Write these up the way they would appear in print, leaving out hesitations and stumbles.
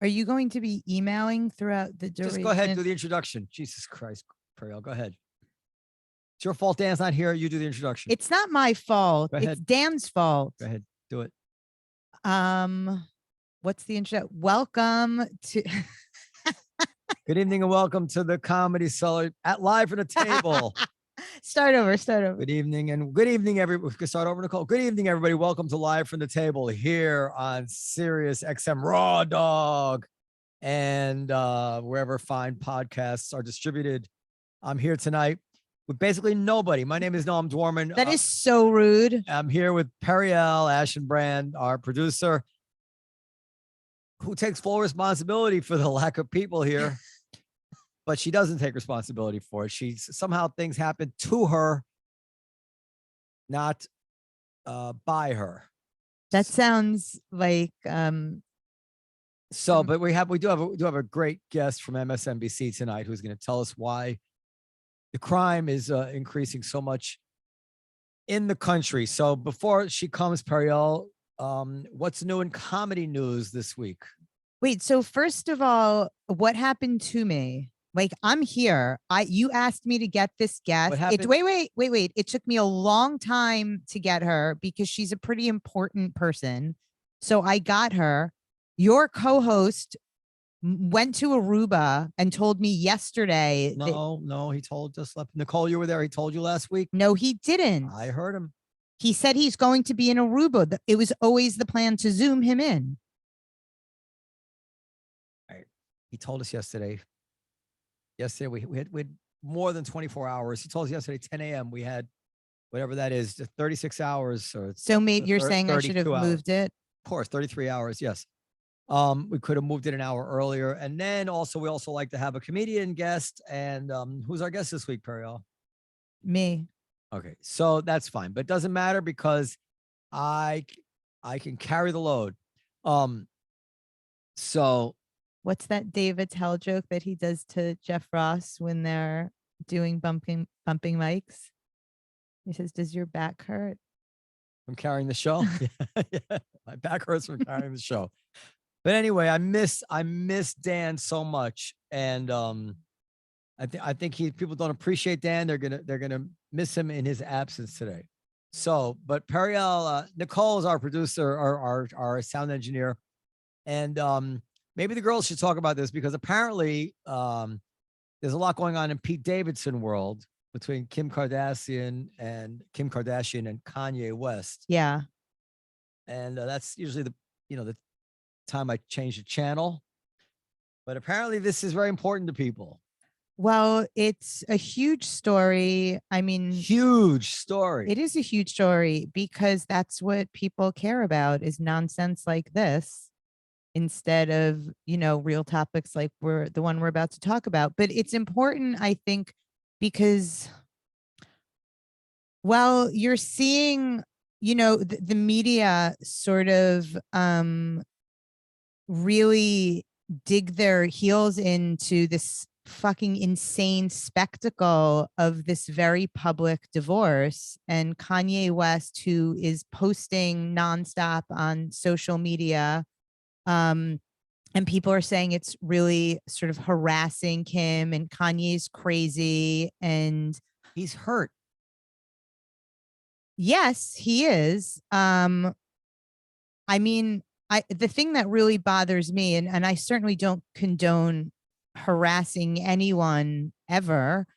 Are you going to be emailing throughout the duration? Just go ahead and do the introduction. Jesus Christ, Periel, go ahead. It's your fault Dan's not here. You do the introduction. It's not my fault. Go It's ahead. Dan's fault. Go ahead. Do it. What's the intro? Welcome to Good evening and welcome to the Comedy Cellar at Live from the Table. Start over. Good evening everybody. We can start over, Nicole. Good evening, everybody. Welcome to Live from the Table here on Sirius XM Raw Dog and wherever fine podcasts are distributed. I'm here tonight with basically nobody. My name is Noam Dworman. That is so rude. I'm here with Periel Aschenbrand, our producer, who takes full responsibility for the lack of people here. But she doesn't take responsibility for it. Somehow things happen to her, not by her. That sounds like So, but we do have a great guest from MSNBC tonight who's going to tell us why the crime is increasing so much in the country. So before she comes, Periel, what's new in comedy news this week? Wait, so first of all, what happened to me? Like, I'm here. You asked me to get this guest. Wait. It took me a long time to get her because she's a pretty important person. So I got her. Your co-host went to Aruba and told me yesterday. No, he told us. Nicole, you were there. He told you last week. No, he didn't. I heard him. He said he's going to be in Aruba. It was always the plan to Zoom him in. Right. He told us yesterday. Yesterday, we had more than 24 hours. He told us yesterday, 10 a.m. We had whatever that is, 36 hours. So maybe you're saying I should have moved it? Of course, 33 hours. Yes. We could have moved it an hour earlier. And then we also like to have a comedian guest. And who's our guest this week, Periel? Me. Okay. So that's fine. But it doesn't matter because I can carry the load. So what's that Dave Attell joke that he does to Jeff Ross when they're doing bumping mics? He says, "Does your back hurt from carrying the show?" Yeah. My back hurts from carrying the show. But anyway, I miss Dan so much, and I think people don't appreciate Dan. They're gonna miss him in his absence today. So, but Periel, Nicole is our producer, our sound engineer, and maybe the girls should talk about this because apparently there's a lot going on in Pete Davidson world between Kim Kardashian and Kanye West. Yeah. And that's usually the time I change the channel. But apparently this is very important to people. Well, it's a huge story. I mean, huge story. It is a huge story because that's what people care about is nonsense like this, instead of, real topics like the one we're about to talk about. But it's important, I think, because, well, you're seeing, the media sort of really dig their heels into this fucking insane spectacle of this very public divorce, and Kanye West, who is posting nonstop on social media, and people are saying it's really sort of harassing Kim, and Kanye's crazy and he's hurt. Yes, he is. I mean, the thing that really bothers me, and I certainly don't condone harassing anyone ever.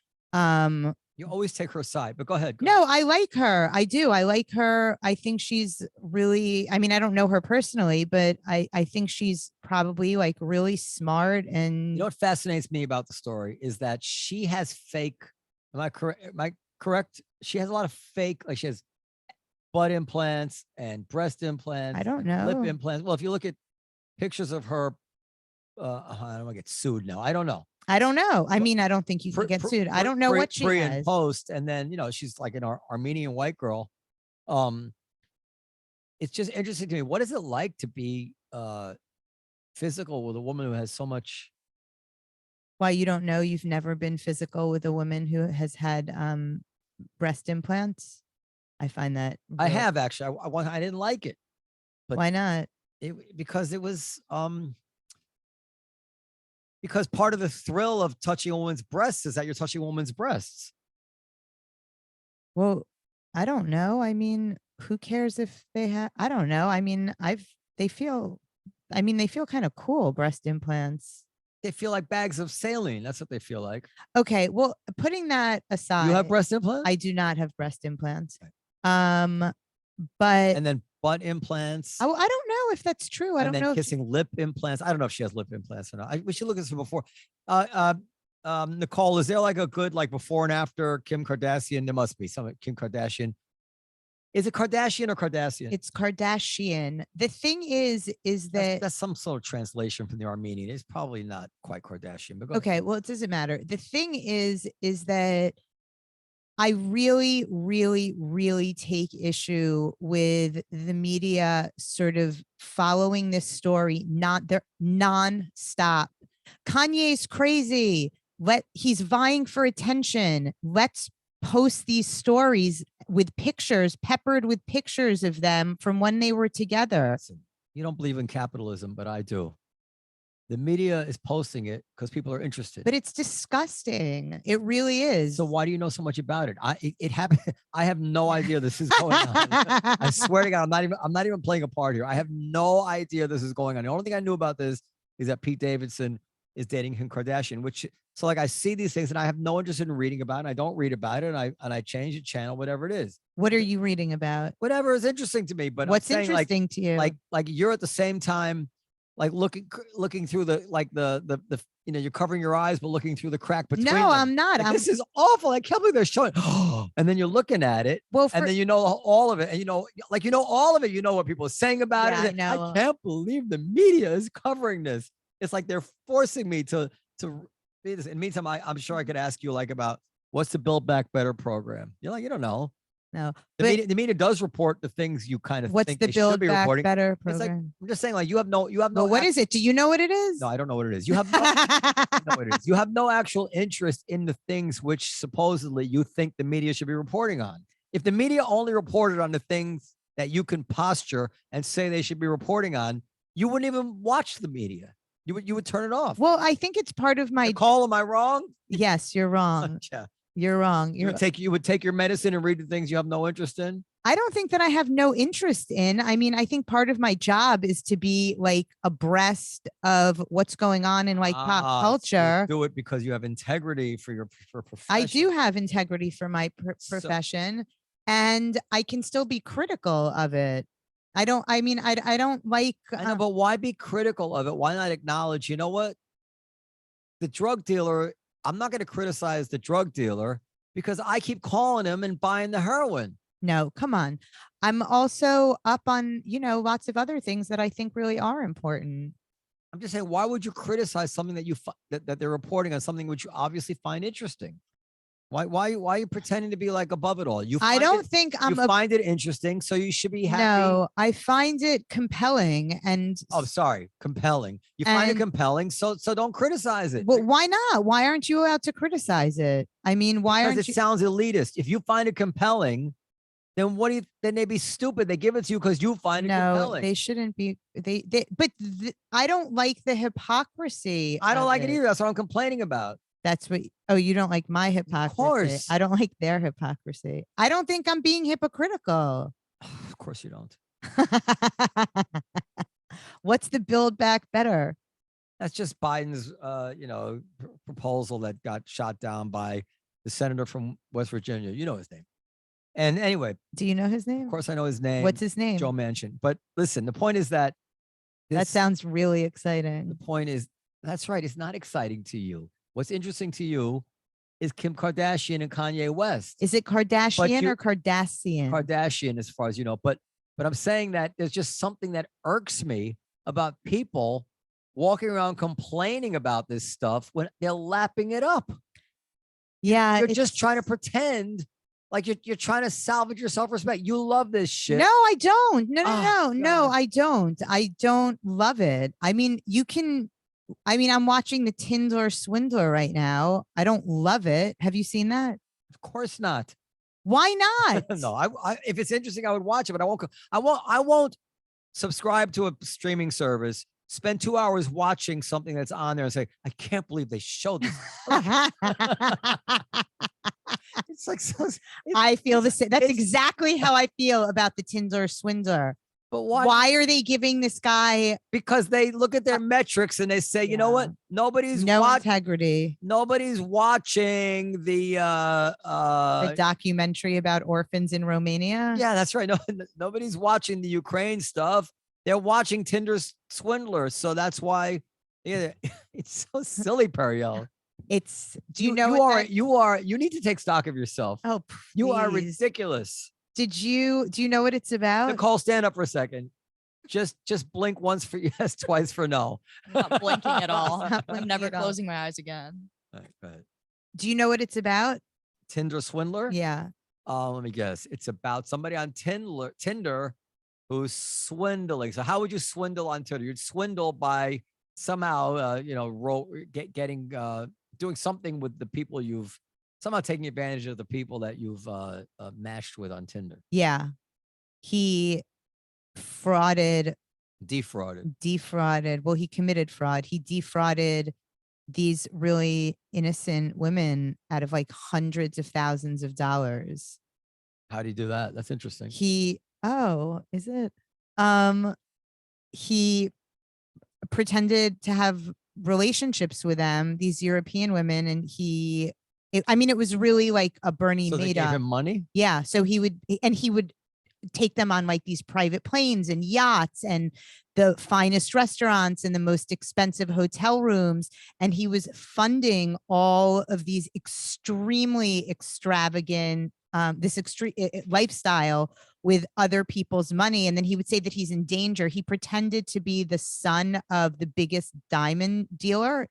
You always take her side, but go ahead. No, I like her. I do. I like her. I think she's really, I mean, I don't know her personally, but I think she's probably like really smart. And what fascinates me about the story is that she has fake, am I correct? She has a lot of fake, like she has butt implants and breast implants. I don't know. Lip implants. Well, if you look at pictures of her, I don't want to get sued now. I don't know. I mean, I don't think you can get sued. I don't know what she has. And post, and then she's like an Armenian white girl. It's just interesting to me. What is it like to be physical with a woman who has so much? Why, you don't know? You've never been physical with a woman who has had breast implants? I find that I have actually. I didn't like it. But why not? Because it was Because part of the thrill of touching a woman's breasts is that you're touching a woman's breasts. Well, I don't know. I mean, who cares if they have, I don't know. I mean, they feel, they feel kind of cool, breast implants. They feel like bags of saline. That's what they feel like. Okay. Well, putting that aside, You have breast implants? I do not have breast implants. Okay. But and then butt implants. I don't know if that's true. I don't know. And then kissing lip implants. I don't know if she has lip implants or not. We should look at this before. Nicole, is there like a good like before and after Kim Kardashian? There must be some Kim Kardashian. Is it Kardashian or Kardashian? It's Kardashian. The thing is that that's some sort of translation from the Armenian. It's probably not quite Kardashian. But okay, well, it doesn't matter. The thing is that I really, really, really take issue with the media sort of following this story, not their nonstop. Kanye's crazy. He's vying for attention. Let's post these stories with pictures, peppered with pictures of them from when they were together. Listen, you don't believe in capitalism, but I do. The media is posting it because people are interested. But it's disgusting. It really is. So why do you know so much about it? It happened. I have no idea this is going on. I swear to God, I'm not even playing a part here. I have no idea this is going on. The only thing I knew about this is that Pete Davidson is dating Kim Kardashian, so like I see these things and I have no interest in reading about it. And I don't read about it. And I change the channel, whatever it is. What are you reading about? Whatever is interesting to me. But what's interesting to you? Like you're at the same time, like looking through the you're covering your eyes, but looking through the crack between them. I'm not. Like, this is awful. I can't believe they're showing. And then you're looking at it. Well, and then you know all of it. And all of it. You know what people are saying about it. I know. I can't believe the media is covering this. It's like they're forcing me to read this. In the meantime, I'm sure I could ask you like about what's the Build Back Better program. You're like, you don't know. No, the media does report the things you kind of what's think the they Build should be Back reporting. Better program? It's like, I'm just saying, like you have no. Well, what is it? Do you know what it is? No, I don't know what it is. You have no, know what it is. You have no actual interest in the things which supposedly you think the media should be reporting on. If the media only reported on the things that you can posture and say they should be reporting on, you wouldn't even watch the media. You would turn it off. Well, I think it's part of my Nicole, am I wrong? Yes, you're wrong. Yeah. You're wrong. You would take your medicine and read the things you have no interest in. I don't think that I have no interest in. I mean, I think part of my job is to be like abreast of what's going on in like pop culture. So you do it because you have integrity for profession. I do have integrity for my profession, and I can still be critical of it. I don't like. I know, but why be critical of it? Why not acknowledge, you know what? The drug dealer, I'm not going to criticize the drug dealer because I keep calling him and buying the heroin. No, come on. I'm also up on, lots of other things that I think really are important. I'm just saying, why would you criticize something that that they're reporting on, something which you obviously find interesting? Why are you pretending to be like above it all? You find it interesting, so you should be happy. No, I find it compelling and compelling. You find it compelling, so don't criticize it. Well, why not? Why aren't you allowed to criticize it? I mean, because it sounds elitist. If you find it compelling, then then they'd be stupid. They give it to you because you find it compelling. No, they shouldn't be. I don't like the hypocrisy. I don't like it either. That's what I'm complaining about. That's what. Oh, you don't like my hypocrisy. Of course. I don't like their hypocrisy. I don't think I'm being hypocritical. Of course you don't. What's the Build Back Better? That's just Biden's, proposal that got shot down by the senator from West Virginia. You know his name. And anyway. Do you know his name? Of course I know his name. What's his name? Joe Manchin. But listen, the point is that. That sounds really exciting. The point is, that's right. It's not exciting to you. What's interesting to you is Kim Kardashian and Kanye West. Is it Kardashian or Kardashian? Kardashian, as far as you know. But I'm saying that there's just something that irks me about people walking around complaining about this stuff when they're lapping it up. Yeah. You're just trying to pretend like you're trying to salvage your self-respect. You love this shit. No, I don't. No, I don't. I don't love it. I mean, I'm watching the Tinder Swindler right now. I don't love it. Have you seen that? Of course not. Why not? No, if it's interesting, I would watch it, but I won't subscribe to a streaming service spend 2 hours watching something that's on there and say, I can't believe they showed this. It's like, so, I feel the same. That's exactly how I feel about the Tinder swindler. but Why are they giving this guy because they look at their metrics and they say, you know what? Nobody's no integrity. Nobody's watching the documentary about orphans in Romania. Yeah, that's right. No, nobody's watching the Ukraine stuff. They're watching Tinder's swindlers. So that's why it's so silly, Periel. It's you need to take stock of yourself. Oh, please. You are ridiculous. Do you know what it's about? Nicole, stand up for a second. Just blink once for yes, twice for no. I'm not blinking at all. I'm never at all. closing my eyes again. Right. Do you know what it's about? Tinder swindler? Yeah. Let me guess. It's about somebody on Tinder who's swindling. So how would you swindle on Tinder? You'd swindle by somehow, doing something with the people you've somehow taking advantage of the people that you've matched with on Tinder. Yeah. He defrauded. Well, he committed fraud. He defrauded these really innocent women out of like hundreds of thousands of dollars. How do you do that? That's interesting. He pretended to have relationships with them, these European women, and it was really like a Bernie so made they gave up. him money? Yeah. So he would take them on like these private planes and yachts and the finest restaurants and the most expensive hotel rooms. And he was funding all of these extremely extravagant, lifestyle with other people's money. And then he would say that he's in danger. He pretended to be the son of the biggest diamond dealer.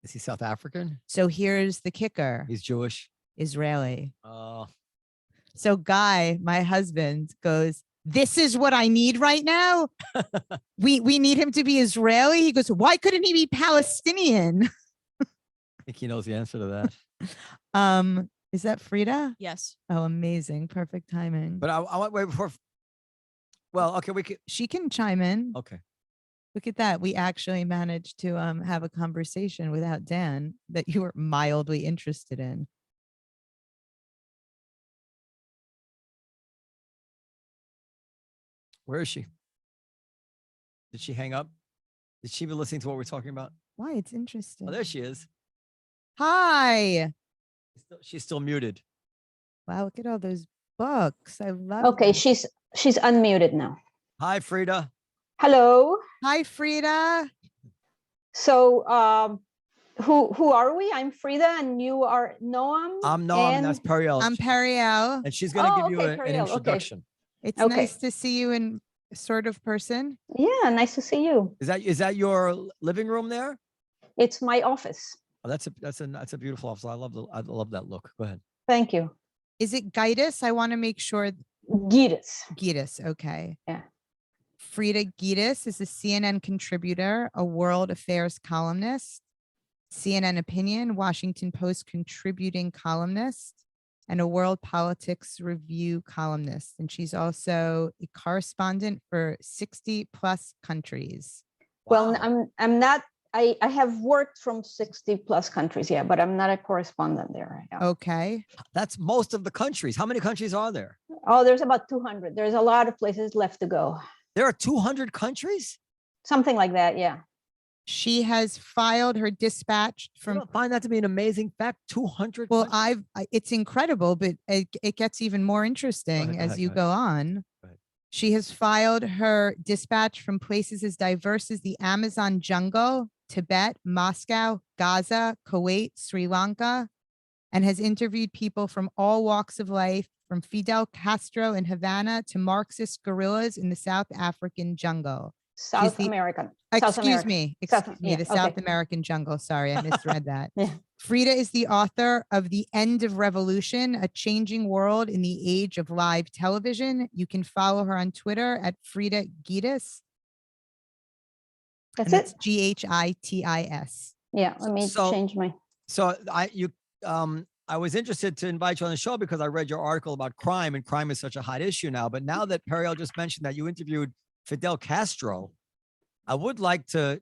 Is he South African? So here's the kicker. He's Jewish. Israeli. Oh. So Guy, my husband, goes, this is what I need right now. we need him to be Israeli. He goes, why couldn't he be Palestinian? I think he knows the answer to that. Is that Frida? Yes. Oh, amazing. Perfect timing. But I want wait before. Well, okay, she can chime in. Okay. Look at that. We actually managed to have a conversation without Dan that you were mildly interested in. Where is she? Did she hang up? Did she be listening to what we're talking about? Why? It's interesting. Oh, there she is. Hi. She's still muted. Wow, look at all those books. I love Okay, them. she's unmuted now. Hi, Frida. Hello. Hi, Frida. So who are we? I'm Frida and you are Noam. I'm Noam, and that's Periel. I'm Periel. And she's going to give you an Periel, introduction. Okay. It's Okay. nice to see you in sort of person. Yeah, nice to see you. Is that your living room there? It's my office. Oh, that's a beautiful office. I love that look. Go ahead. Thank you. Is it Ghitis? I want to make sure. Ghitis. Ghitis. Okay. Yeah. Frida Ghitis is a CNN contributor, a world affairs columnist, CNN Opinion, Washington Post contributing columnist, and a world politics review columnist. And she's also a correspondent for 60 plus countries. Wow. Well, I'm not. I have worked from 60 plus countries, yeah, but I'm not a correspondent there. Yeah. Okay. That's most of the countries. How many countries are there? Oh, there's about 200. There's a lot of places left to go. There are 200 countries? Something like that, yeah. She has filed her dispatch from. You don't find that to be an amazing fact? 200. Well, countries? it's incredible, but it gets even more interesting as you go on. She has filed her dispatch from places as diverse as the Amazon jungle, Tibet, Moscow, Gaza, Kuwait, Sri Lanka, and has interviewed people from all walks of life, from Fidel Castro in Havana to Marxist guerrillas in the South African jungle. South American. Excuse me, the South okay. American jungle. Sorry, I misread that. Yeah. Frida is the author of The End of Revolution, A Changing World in the Age of Live Television. You can follow her on Twitter at Frida Ghitis. That's it. Ghitis. Yeah, let me change my. So I was interested to invite you on the show because I read your article about crime, and crime is such a hot issue now. But now that Periel just mentioned that you interviewed Fidel Castro, I would like to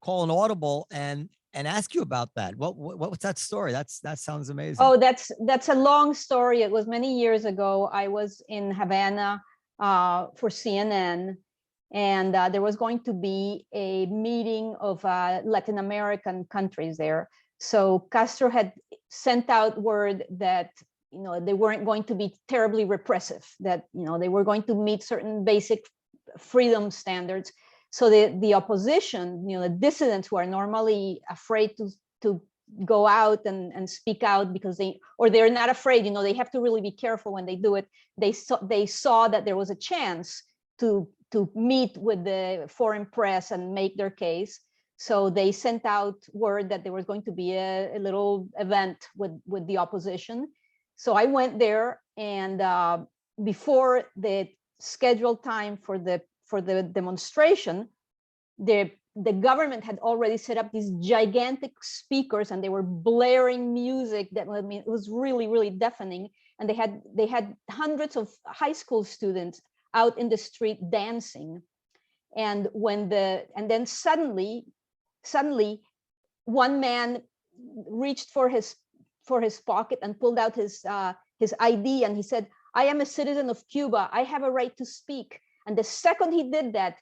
call an audible and ask you about that. What's that story? That sounds amazing. Oh, that's a long story. It was many years ago. I was in Havana for CNN, and there was going to be a meeting of Latin American countries there. So Castro had sent out word that they weren't going to be terribly repressive, that they were going to meet certain basic freedom standards. So the opposition, the dissidents who are normally afraid to go out and speak out because they're not afraid, they have to really be careful when they do it. They saw that there was a chance to meet with the foreign press and make their case. So they sent out word that there was going to be a little event with the opposition. So I went there, and before the scheduled time for the demonstration, the government had already set up these gigantic speakers, and they were blaring music that, it was really, really deafening. And they had hundreds of high school students out in the street dancing. And then suddenly one man reached for his pocket and pulled out his ID, and he said, "I am a citizen of Cuba. I have a right to speak." And the second he did that,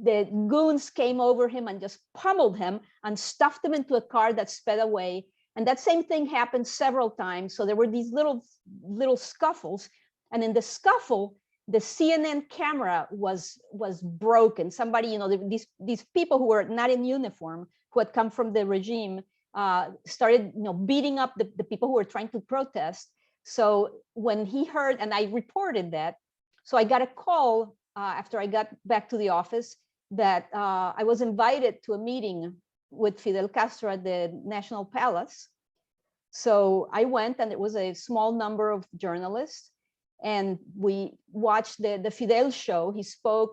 the goons came over him and just pummeled him and stuffed him into a car that sped away. And that same thing happened several times. So there were these little scuffles, and in the scuffle, the CNN camera was broken. Somebody, these people who were not in uniform, who had come from the regime, started beating up the people who were trying to protest. So when he heard, and I reported that, so I got a call after I got back to the office that I was invited to a meeting with Fidel Castro at the National Palace. So I went, and it was a small number of journalists, and we watched the Fidel show. He spoke.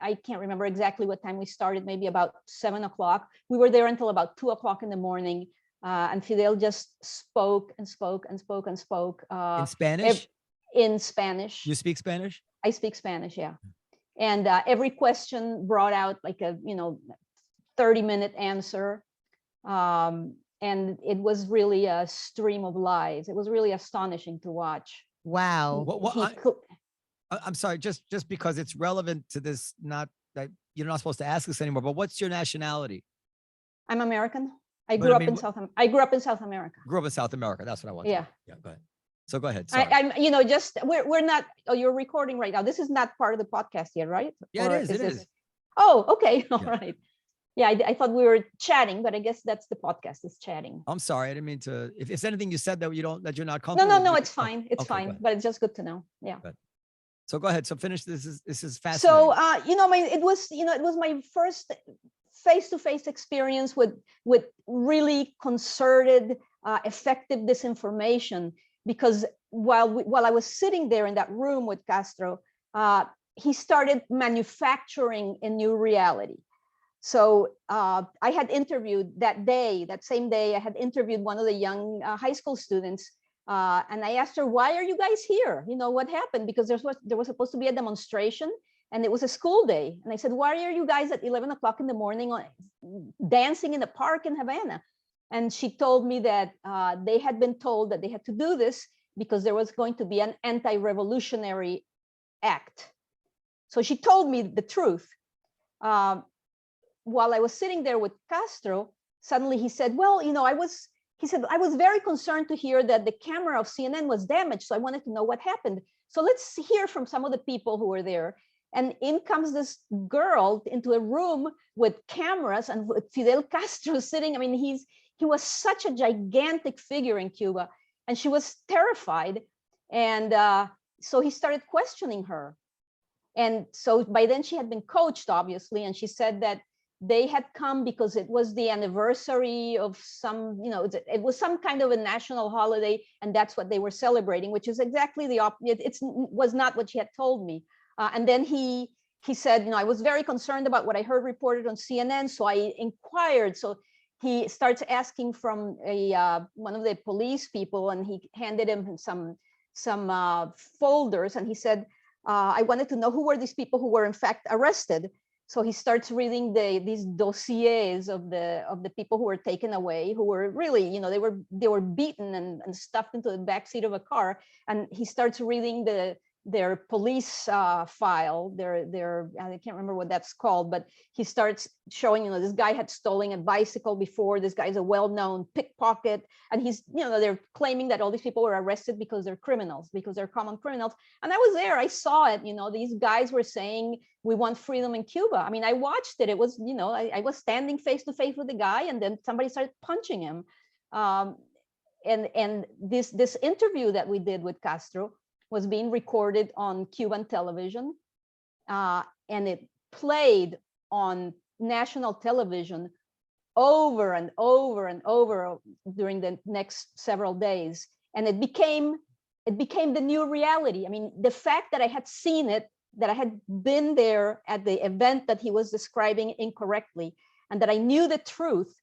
I can't remember exactly what time we started, maybe about 7 o'clock. We were there until about 2 o'clock in the morning, and Fidel just spoke and spoke and spoke and spoke. In Spanish? In Spanish. You speak Spanish? I speak Spanish, yeah. And every question brought out like a 30-minute answer. And it was really a stream of lies. It was really astonishing to watch. Wow. I'm sorry, just because it's relevant to this, not that you're not supposed to ask this anymore, but what's your nationality? I'm American. I grew up in South America. Grew up in South America. That's what I want. Yeah. Yeah, go ahead. So go ahead. Sorry. I'm, we're not, you're recording right now. This is not part of the podcast yet, right? Yeah, it is. Oh, okay. All right. Yeah, I thought we were chatting, but I guess that's the podcast, is chatting. I'm sorry. I didn't mean to, if it's anything you said that you're not comfortable No, with, it's fine. It's fine, but it's just good to know. Yeah. So go ahead. So finish. This is fascinating. So, it was my first face-to-face experience with really concerted, effective disinformation, because while I was sitting there in that room with Castro, he started manufacturing a new reality. So I had interviewed that same day, I had interviewed one of the young high school students, and I asked her, "Why are you guys here? What happened?" Because there was supposed to be a demonstration, and it was a school day. And I said, "Why are you guys at 11 o'clock in the morning dancing in the park in Havana?" And she told me that they had been told that they had to do this because there was going to be an anti-revolutionary act. So she told me the truth. While I was sitting there with Castro, suddenly he said, "Well, I was very concerned to hear that the camera of CNN was damaged. So I wanted to know what happened. So let's hear from some of the people who were there." And in comes this girl into a room with cameras and with Fidel Castro sitting. I mean, he was such a gigantic figure in Cuba, and she was terrified. And so he started questioning her. And so by then she had been coached, obviously, and she said that they had come because it was the anniversary of some, it was some kind of a national holiday, and that's what they were celebrating, which is exactly the opposite. It was not what she had told me. And then he said, I was very concerned about what I heard reported on CNN, so I inquired. So he starts asking from one of the police people, and he handed him some folders, and he said, I wanted to know who were these people who were in fact arrested. So he starts reading these dossiers of the people who were taken away, who were really, they were beaten and stuffed into the backseat of a car. And he starts reading their police file, their I can't remember what that's called, but he starts showing, this guy had stolen a bicycle before. This guy's a well-known pickpocket, and he's, they're claiming that all these people were arrested because they're criminals, because they're common criminals. And I was there, I saw it. These guys were saying, we want freedom in Cuba. I mean, I watched it. It was, I was standing face to face with the guy, and then somebody started punching him. And this interview that we did with Castro was being recorded on Cuban television, and it played on national television over and over and over during the next several days. And it became the new reality. I mean, the fact that I had seen it, that I had been there at the event that he was describing incorrectly, and that I knew the truth,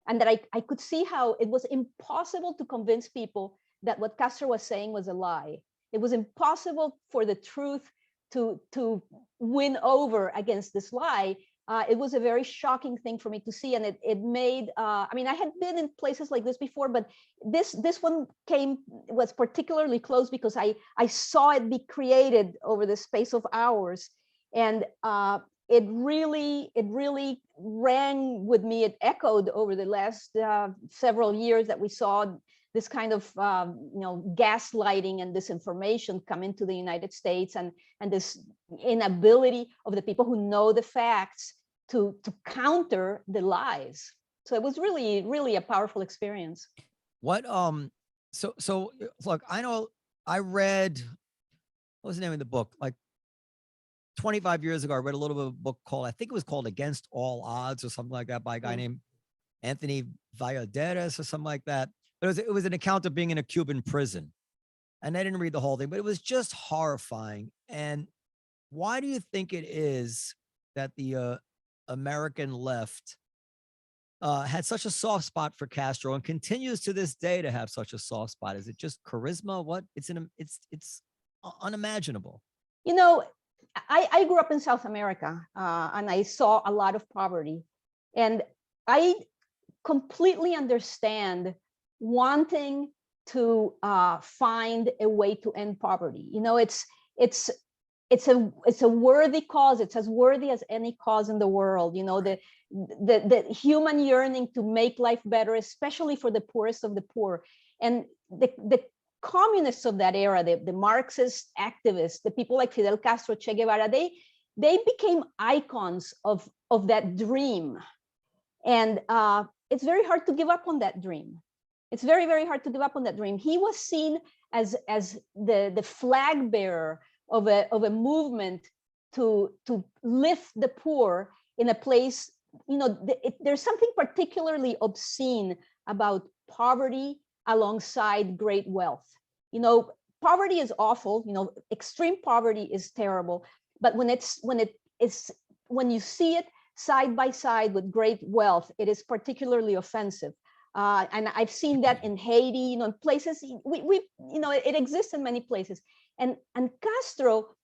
and that I could see how it was impossible to convince people that what Castro was saying was a lie. It was impossible for the truth to win over against this lie. It was a very shocking thing for me to see, and it made. I mean, I had been in places like this before, but this one was particularly close because I saw it be created over the space of hours, and it really rang with me. It echoed over the last several years that we saw this kind of gaslighting and disinformation come into the United States, and this inability of the people who know the facts to counter the lies. So it was really a powerful experience. What so look, I know I read, what was the name of the book? Like 25 years ago, I read a little bit of a book called, I think it was called Against All Odds or something like that, by a guy named Anthony Valladares or something like that. But it was an account of being in a Cuban prison. And I didn't read the whole thing, but it was just horrifying. And why do you think it is that the American left had such a soft spot for Castro and continues to this day to have such a soft spot? Is it just charisma? What? It's unimaginable. I grew up in South America, and I saw a lot of poverty, and I completely understand wanting to find a way to end poverty. It's a worthy cause. It's as worthy as any cause in the world. The human yearning to make life better, especially for the poorest of the poor. And the communists of that era, the Marxist activists, the people like Fidel Castro, Che Guevara, they became icons of that dream. And it's very hard to give up on that dream. It's very, very hard to give up on that dream. He was seen as the flag bearer of a movement to lift the poor in a place. There's something particularly obscene about poverty alongside great wealth. Poverty is awful. Extreme poverty is terrible. But when you see it side by side with great wealth, it is particularly offensive. And I've seen that in Haiti, in places it exists in many places. And Castro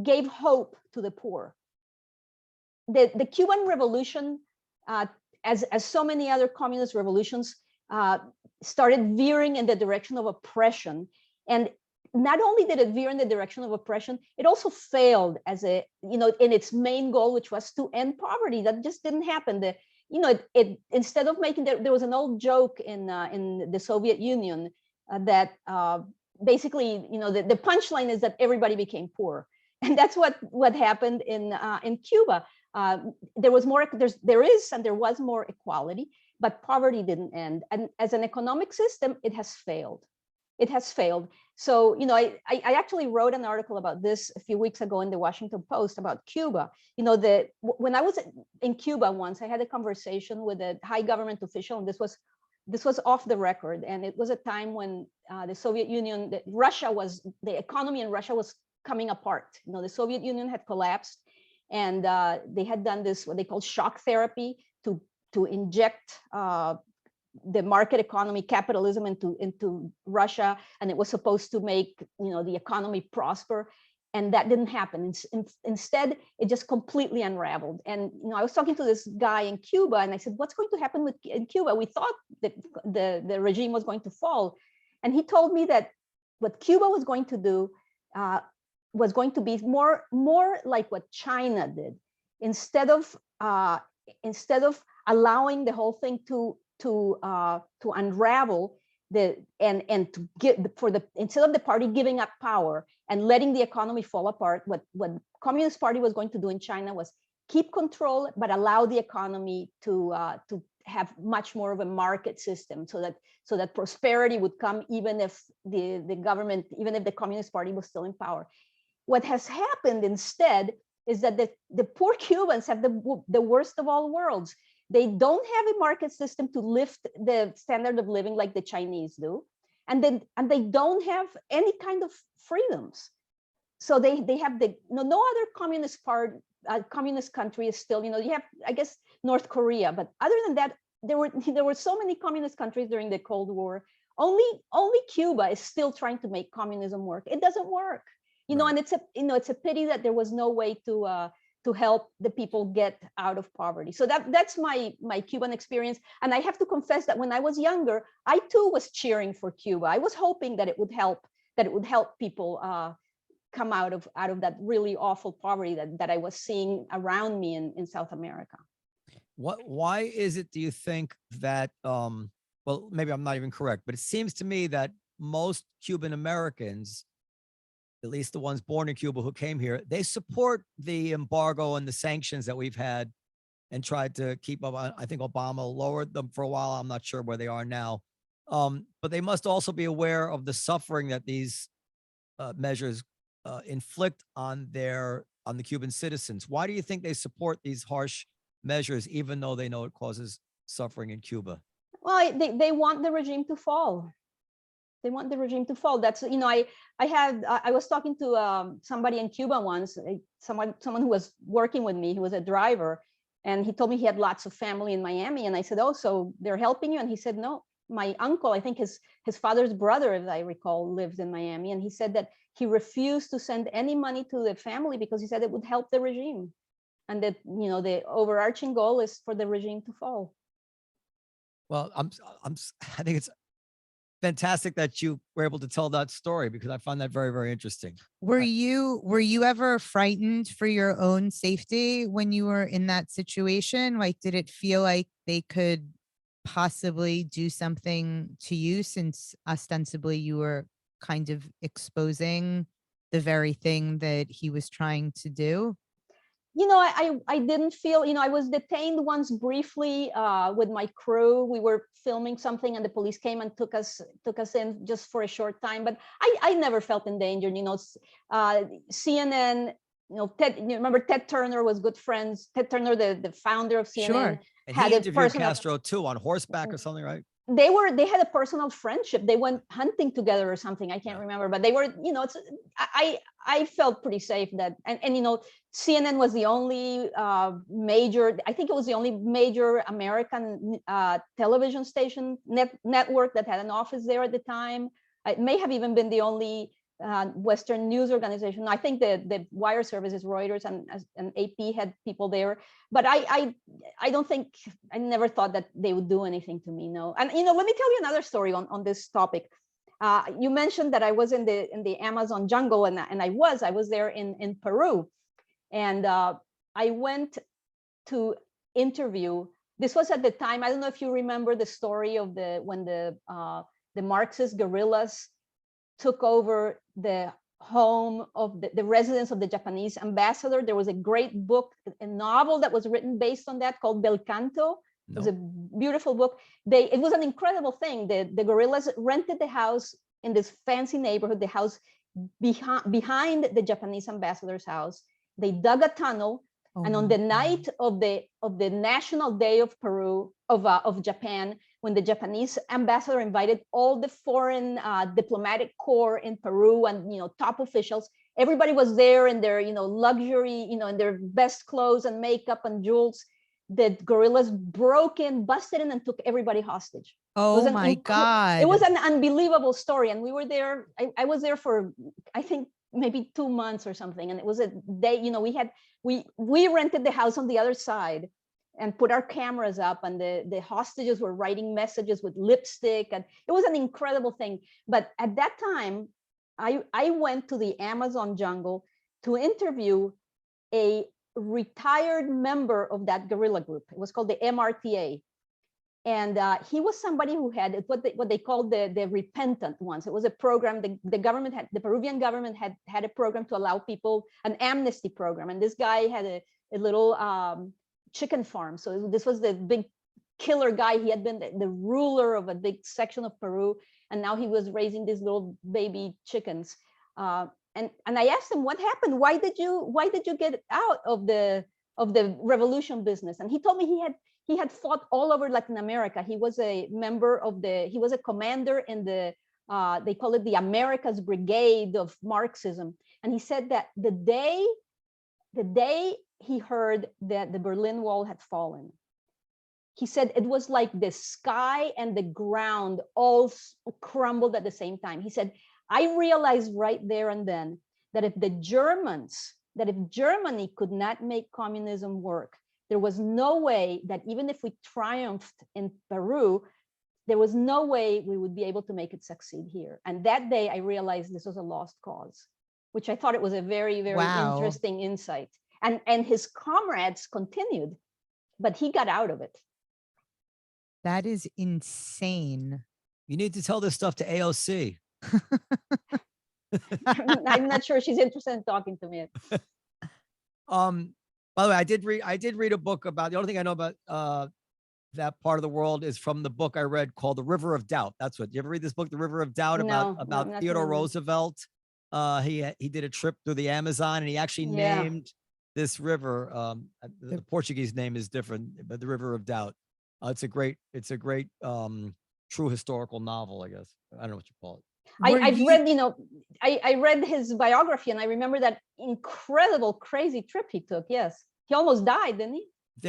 gave hope to the poor. The Cuban Revolution, as so many other communist revolutions, started veering in the direction of oppression. And not only did it veer in the direction of oppression, it also failed as in its main goal, which was to end poverty. That just didn't happen. Instead of making, there was an old joke in the Soviet Union that basically, the punchline is that everybody became poor, and that's what happened in Cuba. There was more equality, but poverty didn't end. And as an economic system, it has failed. It has failed. So, I actually wrote an article about this a few weeks ago in the Washington Post about Cuba. When I was in Cuba once, I had a conversation with a high government official, and this was off the record. And it was a time when the Soviet Union, the economy in Russia was coming apart. The Soviet Union had collapsed, and they had done this, what they call shock therapy, to inject the market economy, capitalism into Russia, and it was supposed to make the economy prosper. and that didn't happen. Instead, it just completely unraveled. And I was talking to this guy in Cuba, and I said, "What's going to happen in Cuba? We thought that the regime was going to fall," and he told me that what Cuba was going to do was going to be more like what China did. Instead of allowing the whole thing to unravel, and to get instead of the party giving up power and letting the economy fall apart, what Communist Party was going to do in China was keep control, but allow the economy to have much more of a market system, so that prosperity would come even if the government, even if the Communist Party was still in power. What has happened instead is that the poor Cubans have the worst of all worlds. They don't have a market system to lift the standard of living like the Chinese do, and they don't have any kind of freedoms. So they have no other communist country is still, you have, I guess, North Korea, but other than that, there were so many communist countries during the Cold War. Only Cuba is still trying to make communism work. It doesn't work, Right. and it's a pity that there was no way to help the people get out of poverty. So that's my Cuban experience. And I have to confess that when I was younger, I too was cheering for Cuba. I was hoping that it would help people come out of that really awful poverty that I was seeing around me in South America. Why is it, do you think, that well, maybe I'm not even correct, but it seems to me that most Cuban Americans, at least the ones born in Cuba who came here, they support the embargo and the sanctions that we've had and tried to keep up. I think Obama lowered them for a while. I'm not sure where they are now. But they must also be aware of the suffering that these measures inflict on the Cuban citizens. Why do you think they support these harsh measures, even though they know it causes suffering in Cuba? Well, they want the regime to fall. They want the regime to fall. That's, I was talking to somebody in Cuba once, someone who was working with me, who was a driver, and he told me he had lots of family in Miami. And I said, "Oh, so they're helping you?" And he said, "No, my uncle, I think his father's brother, if I recall, lives in Miami." And he said that he refused to send any money to the family because he said it would help the regime. And that, the overarching goal is for the regime to fall. Well, I think it's fantastic that you were able to tell that story, because I find that very, very interesting. Were you ever frightened for your own safety when you were in that situation? Like, did it feel like they could possibly do something to you, since ostensibly you were kind of exposing the very thing that he was trying to do? I didn't feel, I was detained once briefly with my crew. We were filming something and the police came and took us in just for a short time, but I never felt in danger. CNN, Ted, remember Ted Turner was good friends. Ted Turner, the founder of CNN. Sure. And had he a interviewed personal, Castro too, on horseback or something, right? they had a personal friendship. They went hunting together or something. I can't remember, but they were, I felt pretty safe that, and CNN was the only major, I think it was the only major American television station network that had an office there at the time. It may have even been the only Western news organization. I think the wire services, Reuters and AP, had people there, but I don't think, I never thought that they would do anything to me. No. And let me tell you another story on this topic. You mentioned that I was in the Amazon jungle, and I was there in Peru, and I went to interview. This was at the time, I don't know if you remember the story of when the Marxist guerrillas took over the home of the residence of the Japanese ambassador. There was a great book, a novel that was written based on that, called Bel Canto. It was a beautiful book. It was an incredible thing. The guerrillas rented the house in this fancy neighborhood, the house behind the Japanese ambassador's house. They dug a tunnel, and on the night of the National Day of Peru, of Japan, when the Japanese ambassador invited all the foreign diplomatic corps in Peru and top officials, everybody was there in their luxury, in their best clothes and makeup and jewels. The guerrillas broke in, busted in, and took everybody hostage. Oh my God. It was an unbelievable story. And we were there, I was there for, I think, maybe 2 months or something. And it was a day, you know, we rented the house on the other side and put our cameras up, and the hostages were writing messages with lipstick, and it was an incredible thing. But at that time, I went to the Amazon jungle to interview a retired member of that guerrilla group. It was called the MRTA. And he was somebody who had what they called the repentant ones. It was a program, the government had, the Peruvian government had a program to allow people, an amnesty program. And this guy had a little chicken farm. So this was the big killer guy. He had been the ruler of a big section of Peru. And now he was raising these little baby chickens. And I asked him, what happened? Why did you get out of the revolution business? And he told me he had fought all over Latin America. He was a member of he was a commander in the, they call it the Americas Brigade of Marxism. And he said that the day he heard that the Berlin Wall had fallen, he said it was like the sky and the ground all crumbled at the same time. He said, I realized right there and then that if Germany could not make communism work, there was no way that even if we triumphed in Peru, there was no way we would be able to make it succeed here. And that day I realized this was a lost cause, which I thought it was a very, very interesting insight. And his comrades continued, but he got out of it. That is insane. You need to tell this stuff to AOC. I'm not sure she's interested in talking to me. By the way, I did read a book about, the only thing I know about that part of the world is from the book I read called The River of Doubt. That's what, you ever read this book, The River of Doubt, about Theodore Roosevelt? He did a trip through the Amazon, and he actually named this river. The Portuguese name is different, but The River of Doubt. It's a great true historical novel, I guess. I don't know what you call it. I've read, I read his biography, and I remember that incredible, crazy trip he took. Yes, he almost died, didn't he?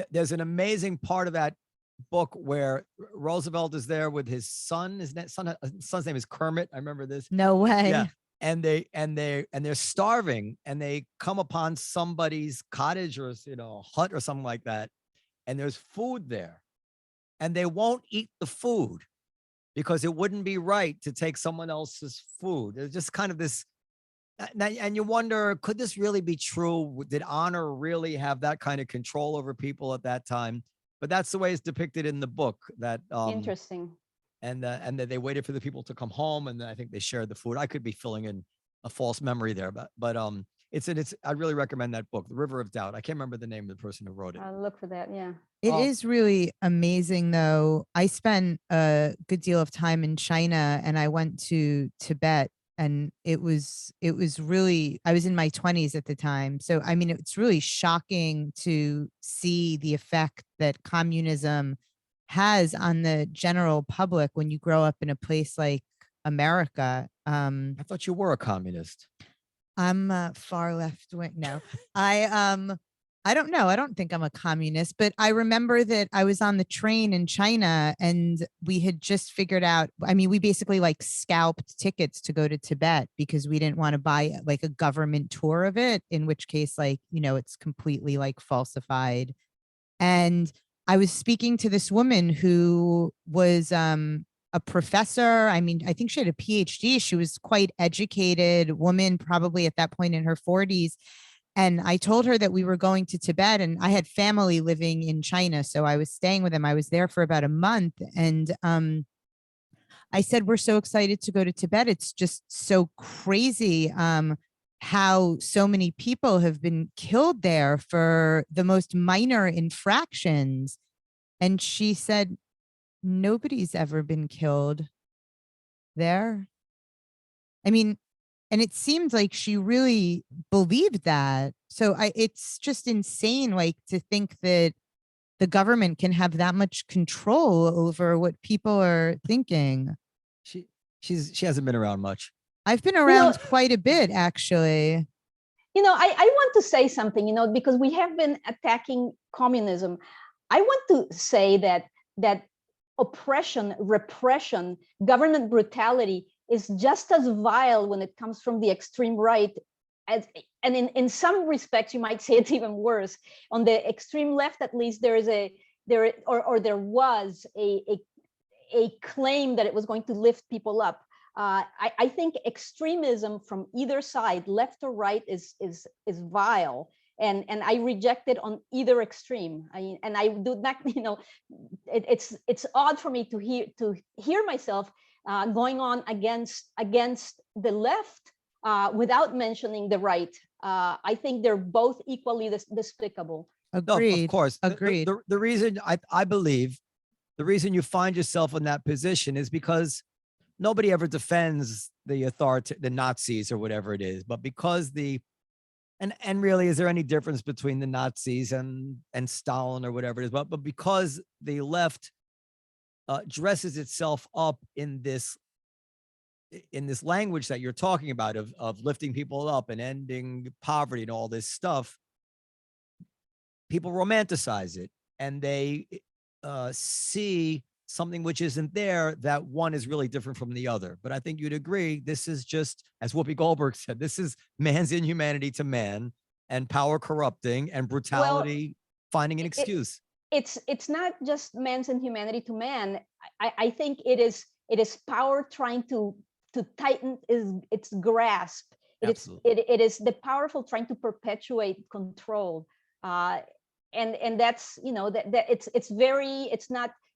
There's an amazing part of that book where Roosevelt is there with his son. His son's name is Kermit. I remember this. No way. Yeah, and they're starving, and they come upon somebody's cottage or hut or something like that, and there's food there, and they won't eat the food because it wouldn't be right to take someone else's food. It's just kind of this, and you wonder, could this really be true? Did honor really have that kind of control over people at that time? But that's the way it's depicted in the book. That interesting. And that they waited for the people to come home, and I think they shared the food. I could be filling in a false memory there, but I really recommend that book, The River of Doubt. I can't remember the name of the person who wrote it. I'll look for that. Yeah. It is really amazing, though. I spent a good deal of time in China, and I went to Tibet, and it was really, I was in my 20s at the time. So, I mean, it's really shocking to see the effect that communism has on the general public when you grow up in a place like America. I thought you were a communist. I'm far left wing. No, I don't know. I don't think I'm a communist, but I remember that I was on the train in China, and we had just figured out, I mean, we basically like scalped tickets to go to Tibet because we didn't want to buy like a government tour of it, in which case, like, it's completely like falsified. And I was speaking to this woman who was a professor. I mean, I think she had a PhD. She was quite educated woman, probably at that point in her 40s. And I told her that we were going to Tibet, and I had family living in China. So I was staying with them. I was there for about a month. And I said, we're so excited to go to Tibet. It's just so crazy how so many people have been killed there for the most minor infractions. And she said, nobody's ever been killed there. I mean, and it seemed like she really believed that. So it's just insane, like, to think that the government can have that much control over what people are thinking. She hasn't been around much. I've been around quite a bit, actually. I want to say something, because we have been attacking communism. I want to say that oppression, repression, government brutality is just as vile when it comes from the extreme right and in some respects, you might say it's even worse. On the extreme left, at least, there was a claim that it was going to lift people up. I think extremism from either side, left or right, is vile, and I reject it on either extreme. And I do not, it's odd for me to hear myself going on against the left without mentioning the right. I think they're both equally despicable. Agreed. No, of course. Agreed. The reason I believe, the reason you find yourself in that position is because nobody ever defends the Nazis or whatever it is, but because and really, is there any difference between the Nazis and Stalin or whatever it is? But because the left dresses itself up in this language that you're talking about of lifting people up and ending poverty and all this stuff, people romanticize it, and they see something which isn't there, that one is really different from the other. But I think you'd agree, this is just, as Whoopi Goldberg said, this is man's inhumanity to man, and power corrupting, and brutality finding an excuse. It's not just man's inhumanity to man. I think it is power trying to tighten its grasp. It is the powerful trying to perpetuate control. And that's,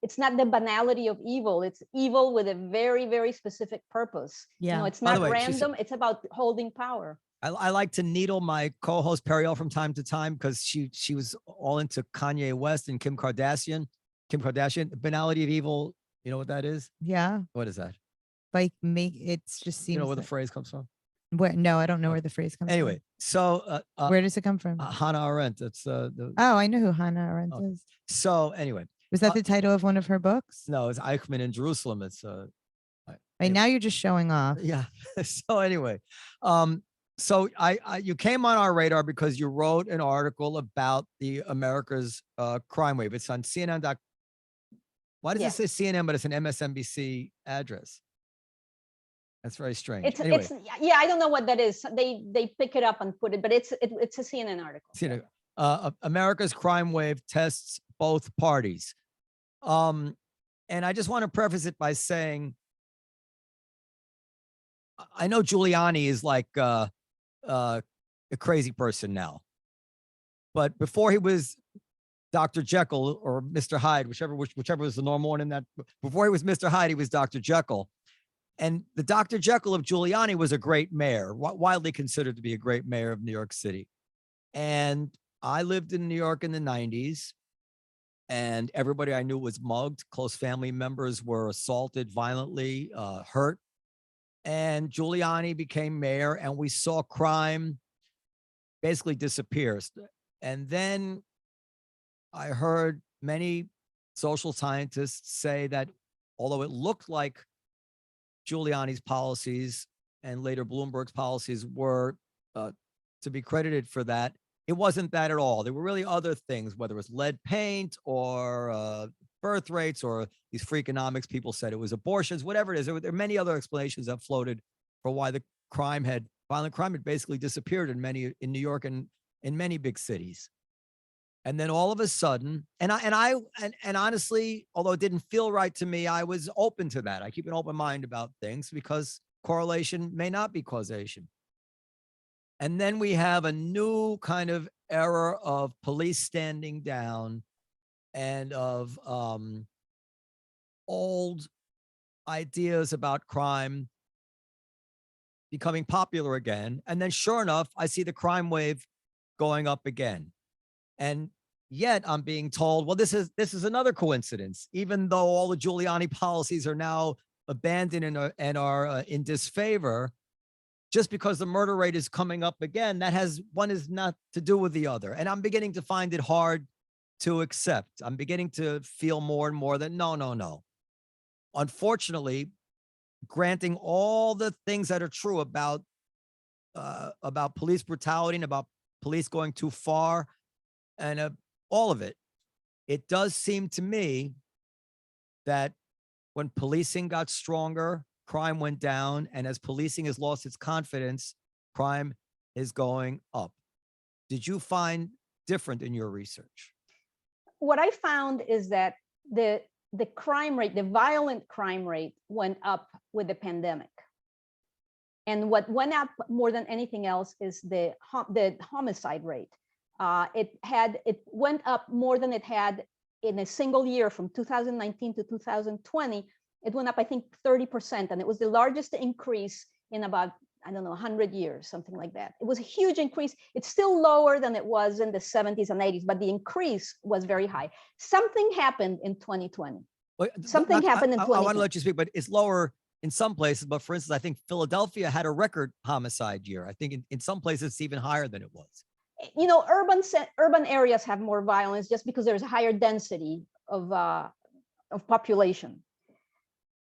it's not the banality of evil. It's evil with a very, very specific purpose. Yeah. It's not random. It's about holding power. I like to needle my co-host Periel from time to time, because she was all into Kanye West and Kim Kardashian. Banality of evil. You know what that is? Yeah. What is that? Like it's just seems. You know where the phrase comes from? No, I don't know where the phrase comes from. Anyway, so where does it come from? Hannah Arendt. It's Oh, I know who Hannah Arendt is. So anyway, was that the title of one of her books? No, it's Eichmann in Jerusalem. It's Right, now you're just showing off. Yeah. So anyway, so you came on our radar because you wrote an article about the America's crime wave. It's on CNN. Why does it say CNN, but it's an MSNBC address? That's very strange. Anyway. I don't know what that is. They pick it up and put it, but it's a CNN article. CNN, America's crime wave tests both parties. And I just want to preface it by saying, I know Giuliani is like a crazy person now, but before he was Dr. Jekyll or Mr. Hyde, whichever was the normal one in that, before he was Mr. Hyde, he was Dr. Jekyll. And the Dr. Jekyll of Giuliani was a great mayor, widely considered to be a great mayor of New York City. And I lived in New York in the 90s, and everybody I knew was mugged. Close family members were assaulted violently, hurt. And Giuliani became mayor, and we saw crime basically disappear. And then I heard many social scientists say that although it looked like Giuliani's policies and later Bloomberg's policies were to be credited for that, it wasn't that at all. There were really other things, whether it was lead paint or birth rates or these Freakonomics people said it was abortions, whatever it is. There are many other explanations that floated for why the violent crime had basically disappeared in New York and in many big cities. And then all of a sudden, and honestly, although it didn't feel right to me, I was open to that. I keep an open mind about things because correlation may not be causation. And then we have a new kind of era of police standing down and of old ideas about crime becoming popular again. And then sure enough, I see the crime wave going up again. And yet I'm being told, well, this is another coincidence, even though all the Giuliani policies are now abandoned and are in disfavor. Just because the murder rate is coming up again, one is not to do with the other. And I'm beginning to find it hard to accept. I'm beginning to feel more and more that no. Unfortunately, granting all the things that are true about police brutality and about police going too far and all of it, it does seem to me that when policing got stronger, crime went down. And as policing has lost its confidence, crime is going up. Did you find different in your research? What I found is that the crime rate, the violent crime rate, went up with the pandemic. And what went up more than anything else is the homicide rate. It went up more than it had in a single year from 2019 to 2020. It went up, I think, 30%, and it was the largest increase in about, I don't know, 100 years, something like that. It was a huge increase. It's still lower than it was in the 70s and 80s, but the increase was very high. Something happened in 2020. Something happened in 2020. I want to let you speak, but it's lower in some places. But for instance, I think Philadelphia had a record homicide year. I think in some places it's even higher than it was. You know, urban areas have more violence just because there's a higher density of population.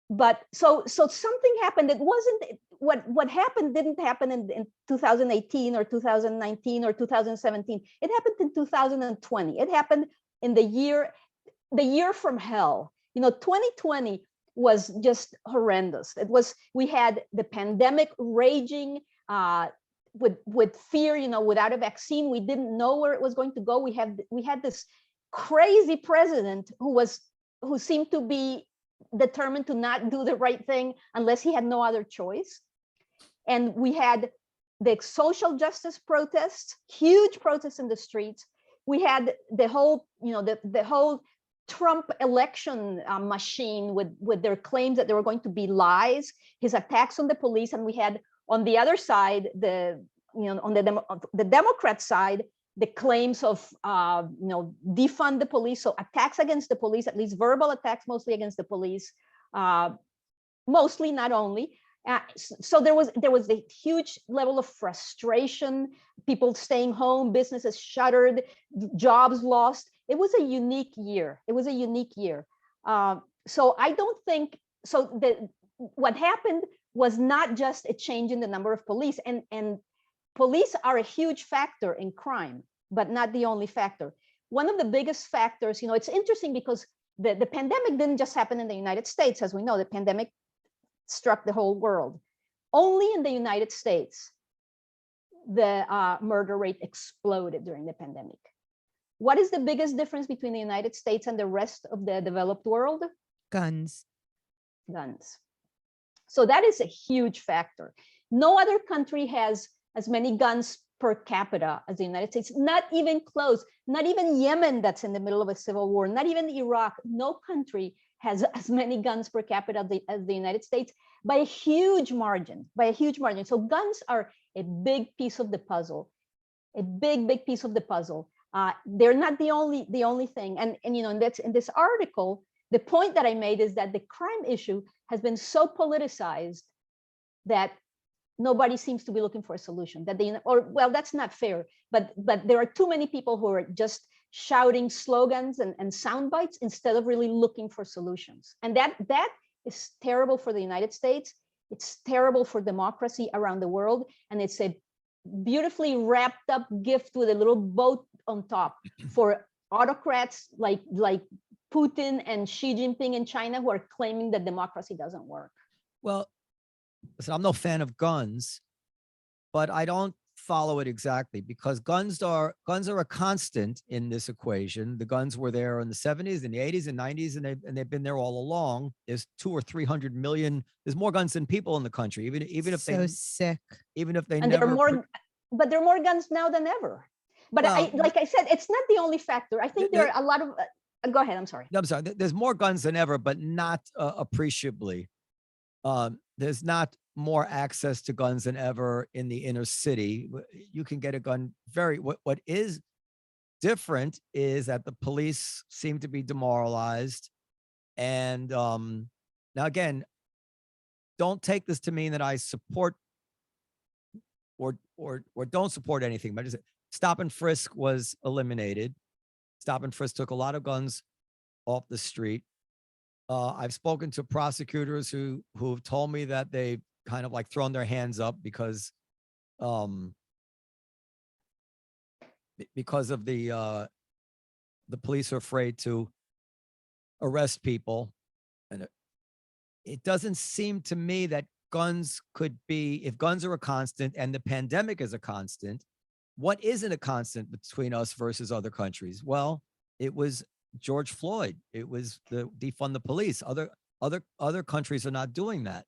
But so something happened. It wasn't what happened didn't happen in 2018 or 2019 or 2017. It happened in 2020. It happened in the year from hell. You know, 2020 was just horrendous. We had the pandemic raging with fear, you know, without a vaccine. We didn't know where it was going to go. We had this crazy president who seemed to be determined to not do the right thing unless he had no other choice. And we had the social justice protests, huge protests in the streets. We had the whole, you know, the whole Trump election machine with their claims that there were going to be lies, his attacks on the police, and we had on the other side, on the Democrat side, the claims of defund the police, so attacks against the police, at least verbal attacks, mostly against the police, mostly, not only. So there was a huge level of frustration, people staying home, businesses shuttered, jobs lost. It was a unique year. It was a unique year. So I don't think so. What happened was not just a change in the number of police, and police are a huge factor in crime, but not the only factor. One of the biggest factors, you know, it's interesting because the pandemic didn't just happen in the United States. As we know, the pandemic struck the whole world. Only in the United States, the murder rate exploded during the pandemic. What is the biggest difference between the United States and the rest of the developed world? Guns. Guns. So that is a huge factor. No other country has as many guns per capita as the United States, not even close, not even Yemen, that's in the middle of a civil war, not even Iraq. No country has as many guns per capita as the United States, by a huge margin, So guns are a big piece of the puzzle, a big piece of the puzzle. They're not the only thing. And you know, in this article, the point that I made is that the crime issue has been so politicized that nobody seems to be looking for a solution. Well, that's not fair, but there are too many people who are just shouting slogans and sound bites instead of really looking for solutions. And that is terrible for the United States. It's terrible for democracy around the world. And it's a beautifully wrapped up gift with a little boat on top for autocrats like Putin and Xi Jinping in China, who are claiming that democracy doesn't work. Well, listen, I'm no fan of guns, but I don't follow it exactly, because guns are a constant in this equation. The guns were there in the 70s and the 80s and 90s, and they've been there all along. There's 200 or 300 million. There's more guns than people in the country, even if So sick. even if they And never. But there are more guns now than ever. But Well, like I said, it's not the only factor. I think there are a lot of. Go ahead. I'm sorry. No, I'm sorry. There's more guns than ever, but not appreciably. There's not more access to guns than ever in the inner city. You can get a gun what is different is that the police seem to be demoralized. And now again, don't take this to mean that I support or don't support anything, but just stop and frisk was eliminated. Stop and frisk took a lot of guns off the street. I've spoken to prosecutors who've told me that they kind of like thrown their hands up because of the police are afraid to arrest people. And it doesn't seem to me that guns could be, if guns are a constant and the pandemic is a constant, what isn't a constant between us versus other countries? Well, it was George Floyd. It was the defund the police. Other countries are not doing that.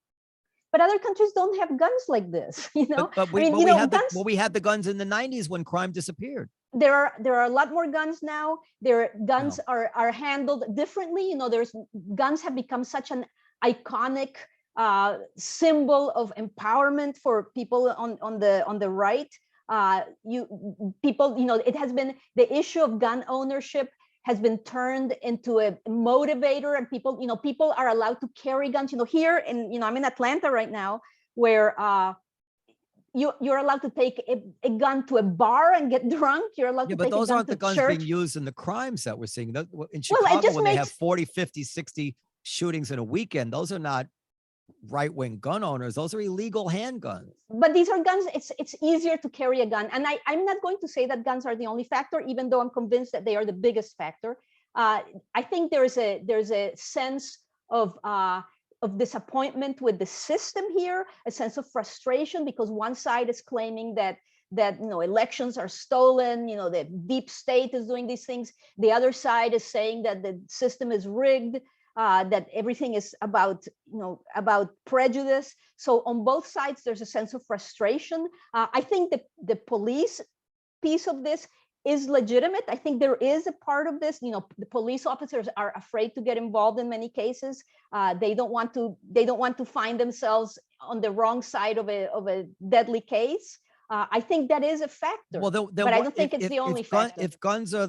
But other countries don't have guns like this, you know. But I mean, we you know, had guns. we had the guns in the 90s when crime disappeared. There are a lot more guns now. Guns are handled differently. You know, guns have become such an iconic symbol of empowerment for people on the right. People, you know, it has been, the issue of gun ownership has been turned into a motivator, and people, you know, people are allowed to carry guns. You know, here in, you know, I'm in Atlanta right now, where you're allowed to take a gun to a bar and get drunk. You're allowed to take a gun to church. But those aren't the guns being used in the crimes that we're seeing. In Chicago, when they have 40, 50, 60 shootings in a weekend, those are not right-wing gun owners. Those are illegal handguns. But these are guns. It's easier to carry a gun. And I'm not going to say that guns are the only factor, even though I'm convinced that they are the biggest factor. I think there's a sense of disappointment with the system here, a sense of frustration, because one side is claiming that you know, elections are stolen, you know, the deep state is doing these things. The other side is saying that the system is rigged, that everything is about, you know, about prejudice. So on both sides, there's a sense of frustration. I think the police piece of this is legitimate. I think there is a part of this, you know, the police officers are afraid to get involved in many cases. They don't want to find themselves on the wrong side of a deadly case. I think that is a factor, well, but I don't think it's the only factor. If guns are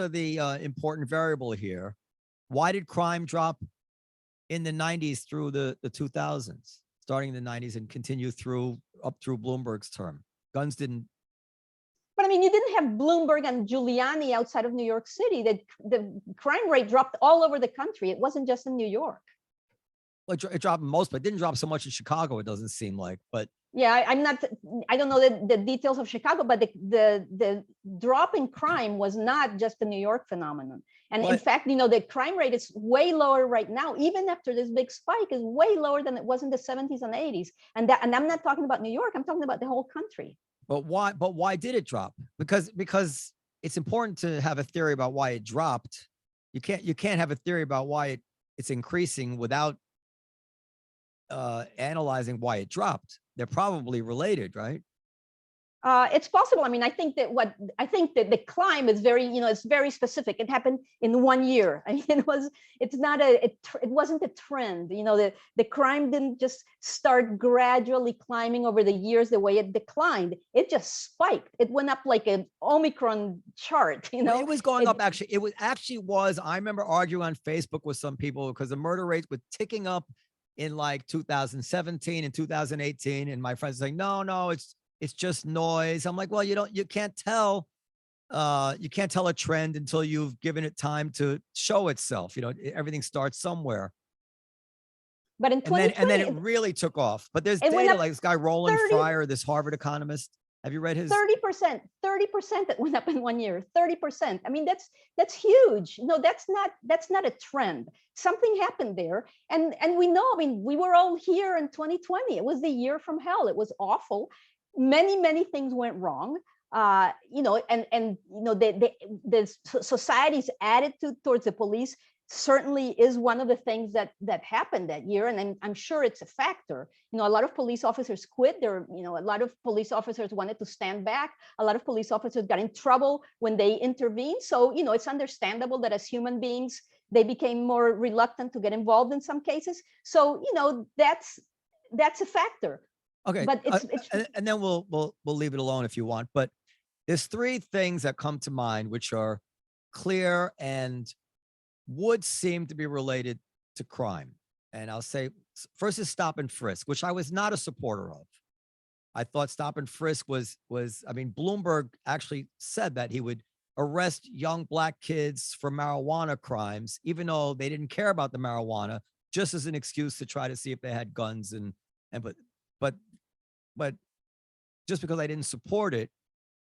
the important variable here, why did crime drop in the 90s through the 2000s, starting in the 90s and continue up through Bloomberg's term? Guns didn't. But I mean, you didn't have Bloomberg and Giuliani outside of New York City. The crime rate dropped all over the country. It wasn't just in New York. Well, it dropped most, but it didn't drop so much in Chicago, it doesn't seem like. But yeah, I don't know the details of Chicago, but the drop in crime was not just a New York phenomenon. And in fact, you know, the crime rate is way lower right now, even after this big spike, is way lower than it was in the 70s and 80s. And I'm not talking about New York, I'm talking about the whole country. But why did it drop? Because it's important to have a theory about why it dropped. You can't have a theory about why it's increasing without analyzing why it dropped. They're probably related, right? It's possible. I mean, I think that the climb is very, you know, it's very specific. It happened in 1 year. I mean, it wasn't a trend. You know, the crime didn't just start gradually climbing over the years the way it declined. It just spiked. It went up like an Omicron chart. You know, it was going up. Actually, it was. I remember arguing on Facebook with some people because the murder rates were ticking up in like 2017 and 2018, and my friends saying, no, it's just noise. I'm like, well, you can't tell a trend until you've given it time to show itself. You know, everything starts somewhere. But in 2020, and then it really took off. But there's data like this guy Roland Fryer, this Harvard economist. Have you read his? 30% that went up in 1 year. 30%. I mean, that's huge. No, that's not a trend. Something happened there, and we know. I mean, we were all here in 2020. It was the year from hell. It was awful. Many things went wrong. You know, and you know, the society's attitude towards the police certainly is one of the things that happened that year, and I'm sure it's a factor. You know, a lot of police officers quit. You know, a lot of police officers wanted to stand back. A lot of police officers got in trouble when they intervened. So, you know, it's understandable that as human beings, they became more reluctant to get involved in some cases. So, you know, that's a factor. Okay, but and then we'll leave it alone if you want. But there's three things that come to mind which are clear and would seem to be related to crime. And I'll say first is stop and frisk, which I was not a supporter of. I thought stop and frisk was I mean, Bloomberg actually said that he would arrest young Black kids for marijuana crimes, even though they didn't care about the marijuana, just as an excuse to try to see if they had guns but just because I didn't support it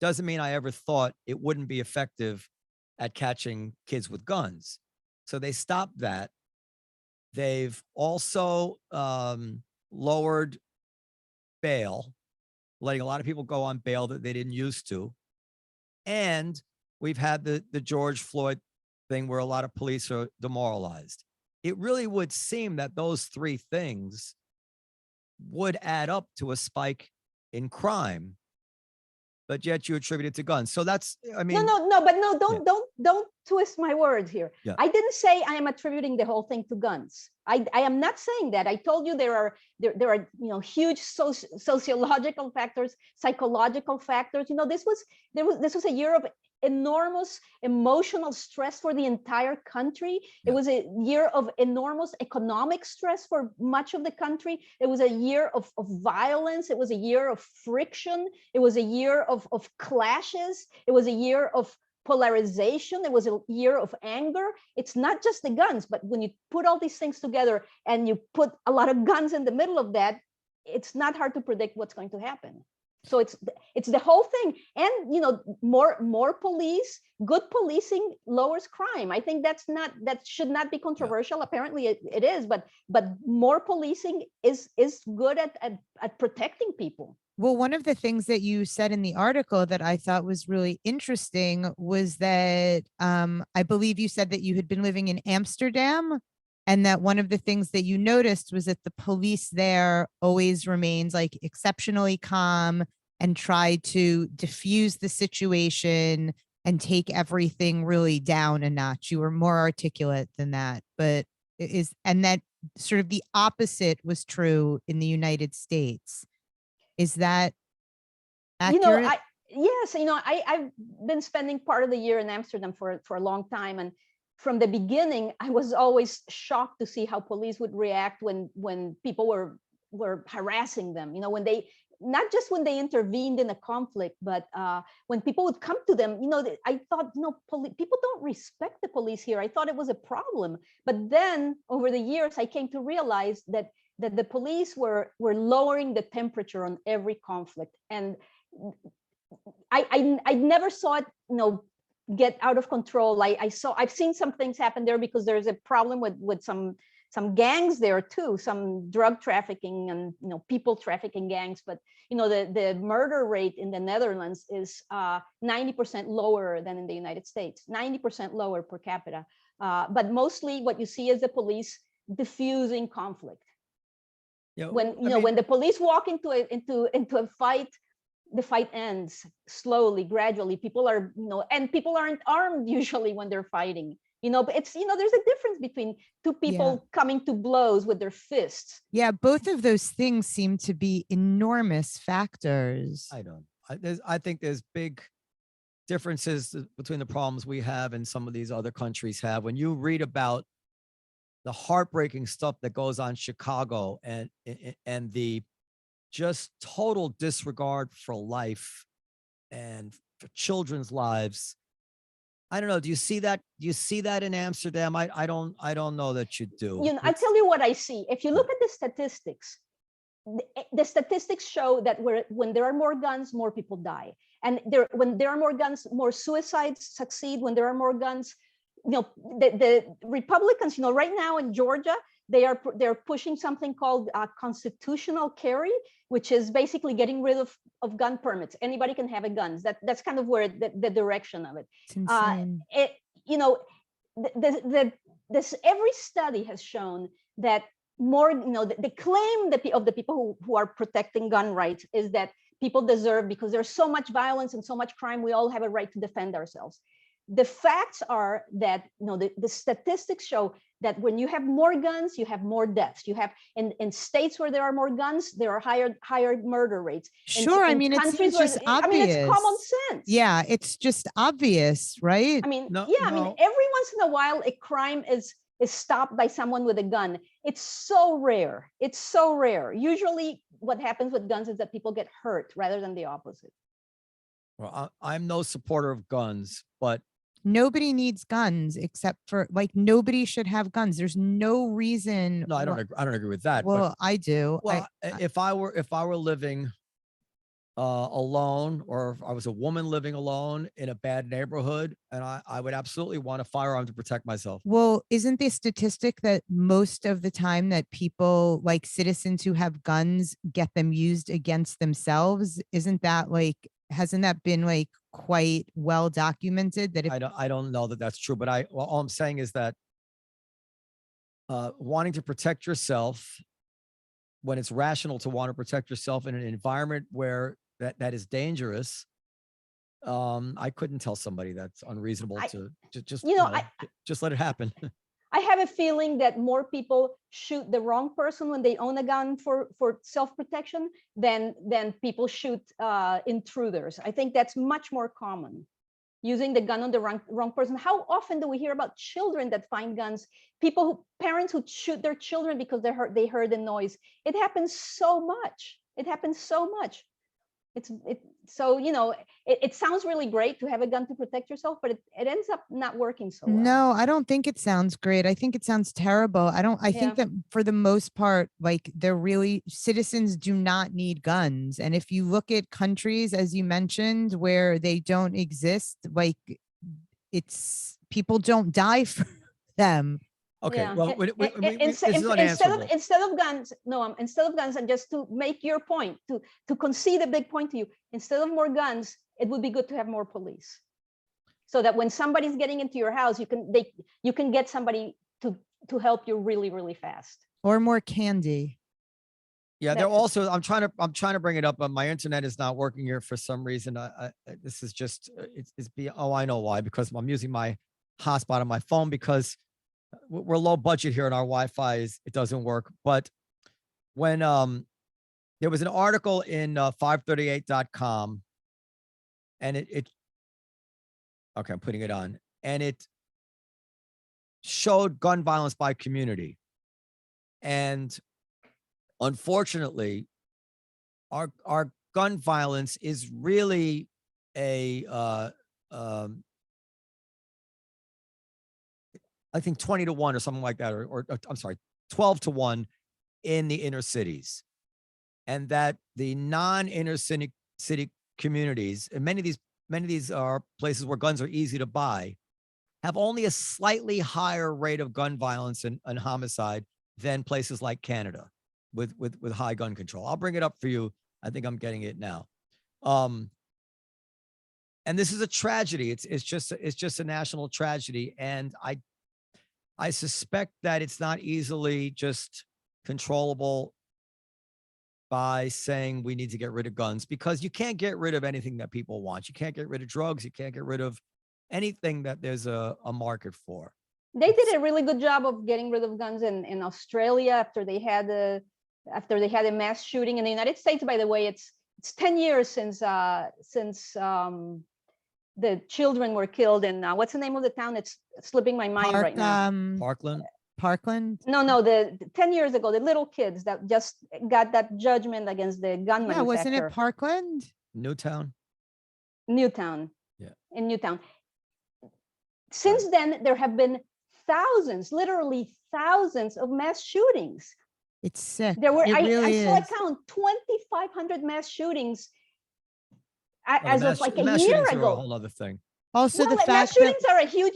doesn't mean I ever thought it wouldn't be effective at catching kids with guns. So they stopped that. They've also lowered bail, letting a lot of people go on bail that they didn't used to. And we've had the George Floyd thing where a lot of police are demoralized. It really would seem that those three things would add up to a spike in crime, but yet you attribute it to guns. So that's, I mean, don't twist my words here. Yeah. I didn't say I am attributing the whole thing to guns. I am not saying that. I told you there are huge sociological factors, psychological factors. This was a year of enormous emotional stress for the entire country. It was a year of enormous economic stress for much of the country. It was a year of violence. It was a year of friction. It was a year of clashes. It was a year of polarization. It was a year of anger. It's not just the guns, but when you put all these things together and you put a lot of guns in the middle of that, it's not hard to predict what's going to happen. So it's the whole thing. And more police, good policing lowers crime. I think that should not be controversial. Apparently it is, but more policing is good at protecting people. Well, one of the things that you said in the article that I thought was really interesting was that I believe you said that you had been living in Amsterdam, and that one of the things that you noticed was that the police there always remains like exceptionally calm and try to diffuse the situation and take everything really down a notch. You were more articulate than that, but and that sort of the opposite was true in the United States. Is that accurate? Yes, I've been spending part of the year in Amsterdam for a long time, and from the beginning, I was always shocked to see how police would react when people were harassing them. When they, not just when they intervened in a conflict, but when people would come to them. I thought, people don't respect the police here. I thought it was a problem, but then over the years, I came to realize that the police were lowering the temperature on every conflict, and I never saw it get out of control. I've seen some things happen there because there's a problem with some gangs there too, some drug trafficking and people trafficking gangs. But the murder rate in the Netherlands is 90% lower than in the United States, 90% lower per capita. But mostly what you see is the police diffusing conflict. When the police walk into a fight, the fight ends slowly, gradually. People are, and people aren't armed usually when they're fighting. But it's, there's a difference between two people coming to blows with their fists. Yeah, both of those things seem to be enormous factors. I think there's big differences between the problems we have and some of these other countries have. When you read about the heartbreaking stuff that goes on in Chicago and the just total disregard for life and for children's lives. I don't know. Do you see that? Do you see that in Amsterdam? I don't know that you do. I'll tell you what I see. If you look at the statistics, the statistics show that when there are more guns, more people die. And when there are more guns, more suicides succeed. When there are more guns, the Republicans, right now in Georgia, they're pushing something called constitutional carry, which is basically getting rid of gun permits. Anybody can have a gun. That's kind of where the direction of it. It's insane. Every study has shown that more, the claim of the people who are protecting gun rights is that people deserve, because there's so much violence and so much crime, we all have a right to defend ourselves. The facts are that the statistics show that when you have more guns, you have more deaths. You have in states where there are more guns, there are higher murder rates. Sure, in it seems just obvious. I mean, it's common sense. Yeah, it's just obvious, right? I mean, I mean, every once in a while, a crime is stopped by someone with a gun. It's so rare. It's so rare. Usually, what happens with guns is that people get hurt rather than the opposite. Well, I'm no supporter of guns, but nobody needs guns except for nobody should have guns. There's no reason. No, I don't agree with that. Well, I do. Well, if I were living alone, or if I was a woman living alone in a bad neighborhood, and I would absolutely want a firearm to protect myself. Well, isn't the statistic that most of the time that people, like citizens who have guns, get them used against themselves? Isn't that like, hasn't that been like quite well documented that if I don't know that that's true, but well, all I'm saying is that wanting to protect yourself, when it's rational to want to protect yourself in an environment where that is dangerous, I couldn't tell somebody that's unreasonable to just, you know, just let it happen. I have a feeling that more people shoot the wrong person when they own a gun for self-protection than people shoot intruders. I think that's much more common, using the gun on the wrong person. How often do we hear about children that find guns? Parents who shoot their children because they heard the noise. It happens so much. It happens so much. So, it sounds really great to have a gun to protect yourself, but it ends up not working so well. No, I don't think it sounds great. I think it sounds terrible. I think that for the most part, like citizens do not need guns. And if you look at countries, as you mentioned, where they don't exist, like people don't die for them. Okay, Yeah. well, this is unanswerable. Instead of guns, no, instead of guns, and just to make your point, to concede a big point to you, instead of more guns, it would be good to have more police, so that when somebody's getting into your house, you can get somebody to help you really, really fast. Or more candy. Yeah, they're also. I'm trying to bring it up, but my internet is not working here for some reason. This is just oh, I know why, because I'm using my hotspot on my phone, because we're low budget here and our Wi-Fi it doesn't work. But when there was an article in 538.com, and okay, I'm putting it on, and it showed gun violence by community. And unfortunately, our gun violence is really I think 20-1 or something like that, or I'm sorry, 12-1 in the inner cities. And that the non-inner city communities, and many of these are places where guns are easy to buy, have only a slightly higher rate of gun violence and homicide than places like Canada with high gun control. I'll bring it up for you. I think I'm getting it now. And this is a tragedy. It's just a national tragedy. And I suspect that it's not easily just controllable by saying we need to get rid of guns, because you can't get rid of anything that people want. You can't get rid of drugs. You can't get rid of anything that there's a market for. They did a really good job of getting rid of guns in Australia after they had a mass shooting. In the United States, by the way, it's 10 years since the children were killed in what's the name of the town? It's slipping my mind right now. Parkland. No, the 10 years ago, the little kids that just got that judgment against the gun manufacturer. Wasn't it Parkland? Newtown. Yeah. In Newtown. Since then, there have been thousands, literally thousands of mass shootings. It's sick. There were, I saw a count, 2,500 mass shootings as of like a year ago. A whole other thing. Also, the fact mass shootings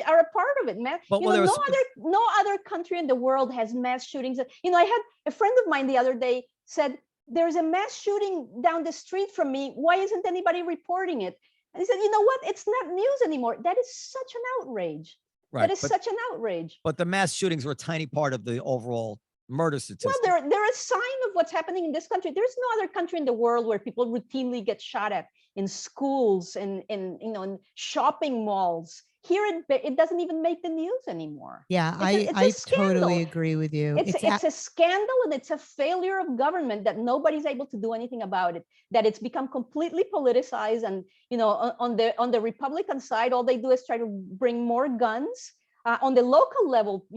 are a part of it, man. But no other country in the world has mass shootings. I had a friend of mine the other day said, there's a mass shooting down the street from me. Why isn't anybody reporting it? And he said, you know what? It's not news anymore. That is such an outrage. Right, that is such an outrage. But the mass shootings were a tiny part of the overall murder statistics. Well, they're a sign of what's happening in this country. There's no other country in the world where people routinely get shot at, in schools, in shopping malls. Here, it doesn't even make the news anymore. Yeah, I totally agree with you. It's a scandal, and it's a failure of government that nobody's able to do anything about it. That it's become completely politicized, and on the Republican side, all they do is try to bring more guns. On the local level,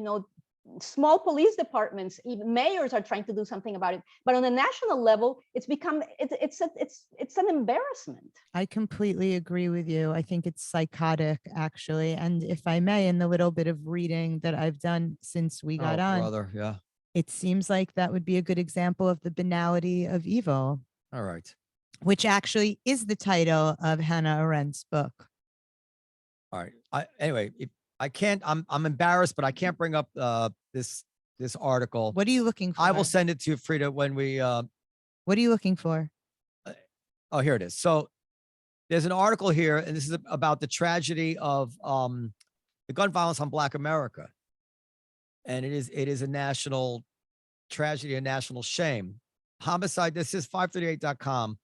small police departments, even mayors are trying to do something about it. But on a national level, it's an embarrassment. I completely agree with you. I think it's psychotic, actually. And if I may, in the little bit of reading that I've done since we got on, yeah, it seems like that would be a good example of the banality of evil. All right. which actually is the title of Hannah Arendt's book. All right. Anyway, if I can't, I'm embarrassed, but I can't bring up this article. What are you looking for? I will send it to you, Frida, when we What are you looking for? oh, here it is. So there's an article here, and this is about the tragedy of the gun violence on Black America. And it is a national tragedy, a national shame. Homicide, this is 538.com.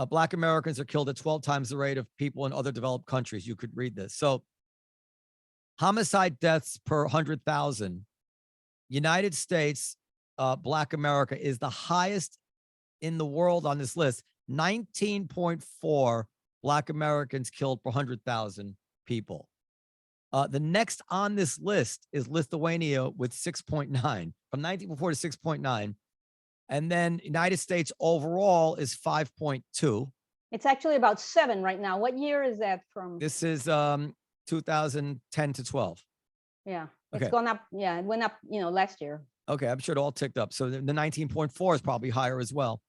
Black Americans are killed at 12 times the rate of people in other developed countries. You could read this. So homicide deaths per 100,000. United States, Black America is the highest in the world on this list. 19.4 Black Americans killed per 100,000 people. The next on this list is Lithuania with 6.9, from 19.4 to 6.9. And then United States overall is 5.2. It's actually about 7 right now. What year is that from? This is 2010 to 12. Yeah, Okay. it's gone up. Yeah, it went up, last year. Okay, I'm sure it all ticked up. So the 19.4 is probably higher as well.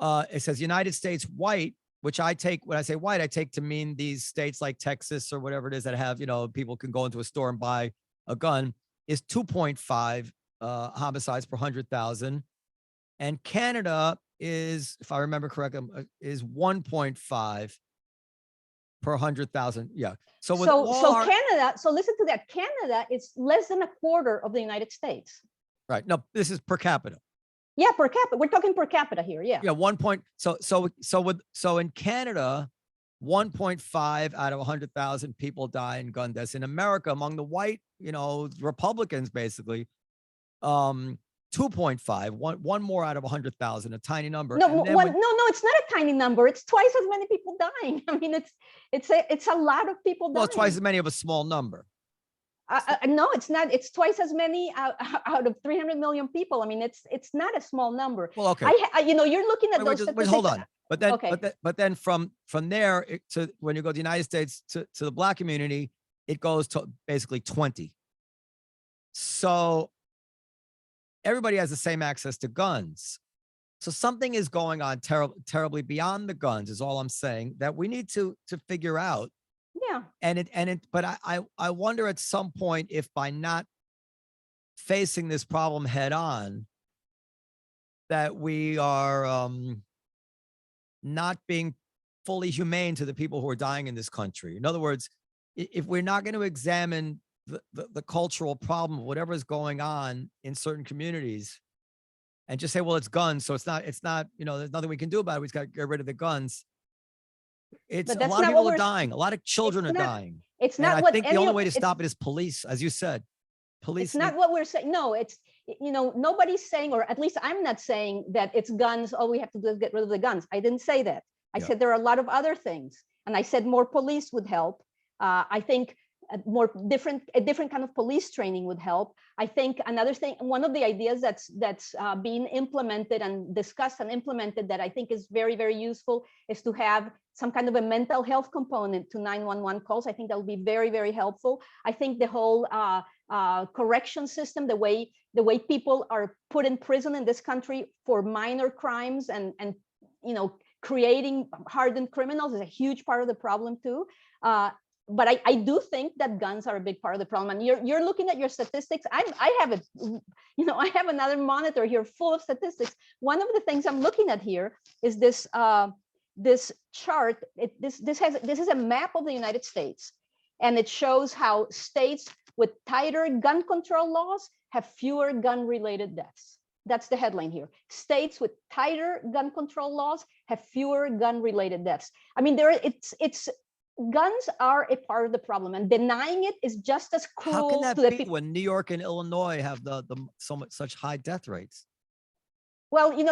It says United States white, which I take, when I say white, I take to mean these states like Texas or whatever it is that have, people can go into a store and buy a gun, is 2.5 homicides per 100,000. And Canada is, if I remember correctly, is 1.5 per 100,000. Yeah. So with Canada, so listen to that. Canada is less than a quarter of the United States. Right. No, this is per capita. Yeah, per capita. We're talking per capita here. Yeah. Yeah. So in Canada, 1.5 out of 100,000 people die in gun deaths. In America, among the white, Republicans, basically, 2.5, one more out of 100,000, a tiny number. No, it's not a tiny number. It's twice as many people dying. I mean, it's a lot of people dying. Well, twice as many of a small number. No, it's not. It's twice as many out of 300 million people. I mean, it's not a small number. Well, okay. You're looking at those statistics. Hold on. But then, okay. but then from there to when you go to the United States to the Black community, it goes to basically 20. So everybody has the same access to guns. So something is going on terribly beyond the guns is all I'm saying that we need to figure out. Yeah. But I wonder at some point if by not facing this problem head on, that we are not being fully humane to the people who are dying in this country. In other words, if we're not going to examine the cultural problem of whatever is going on in certain communities and just say, well, it's guns. So it's not, there's nothing we can do about it. We just got to get rid of the guns. It's a lot of people are dying. A lot of children are dying. It's not and what I think the only way to stop it is police, as you said. Police. It's not what we're saying. No, it's, nobody's saying, or at least I'm not saying that it's guns. Oh, we have to get rid of the guns. I didn't say that. I said there are a lot of other things. And I said more police would help. I think a different kind of police training would help. I think another thing, one of the ideas that's being implemented and discussed and implemented that I think is very, very useful is to have some kind of a mental health component to 911 calls. I think that will be very, very helpful. I think the whole correction system, the way people are put in prison in this country for minor crimes and creating hardened criminals is a huge part of the problem too. But I do think that guns are a big part of the problem. And you're looking at your statistics. I have I have another monitor here full of statistics. One of the things I'm looking at here is this this chart. This is a map of the United States, and it shows how states with tighter gun control laws have fewer gun-related deaths. That's the headline here. States with tighter gun control laws have fewer gun-related deaths. I mean, guns are a part of the problem, and denying it is just as cruel. How can that be when New York and Illinois have such high death rates? Well, you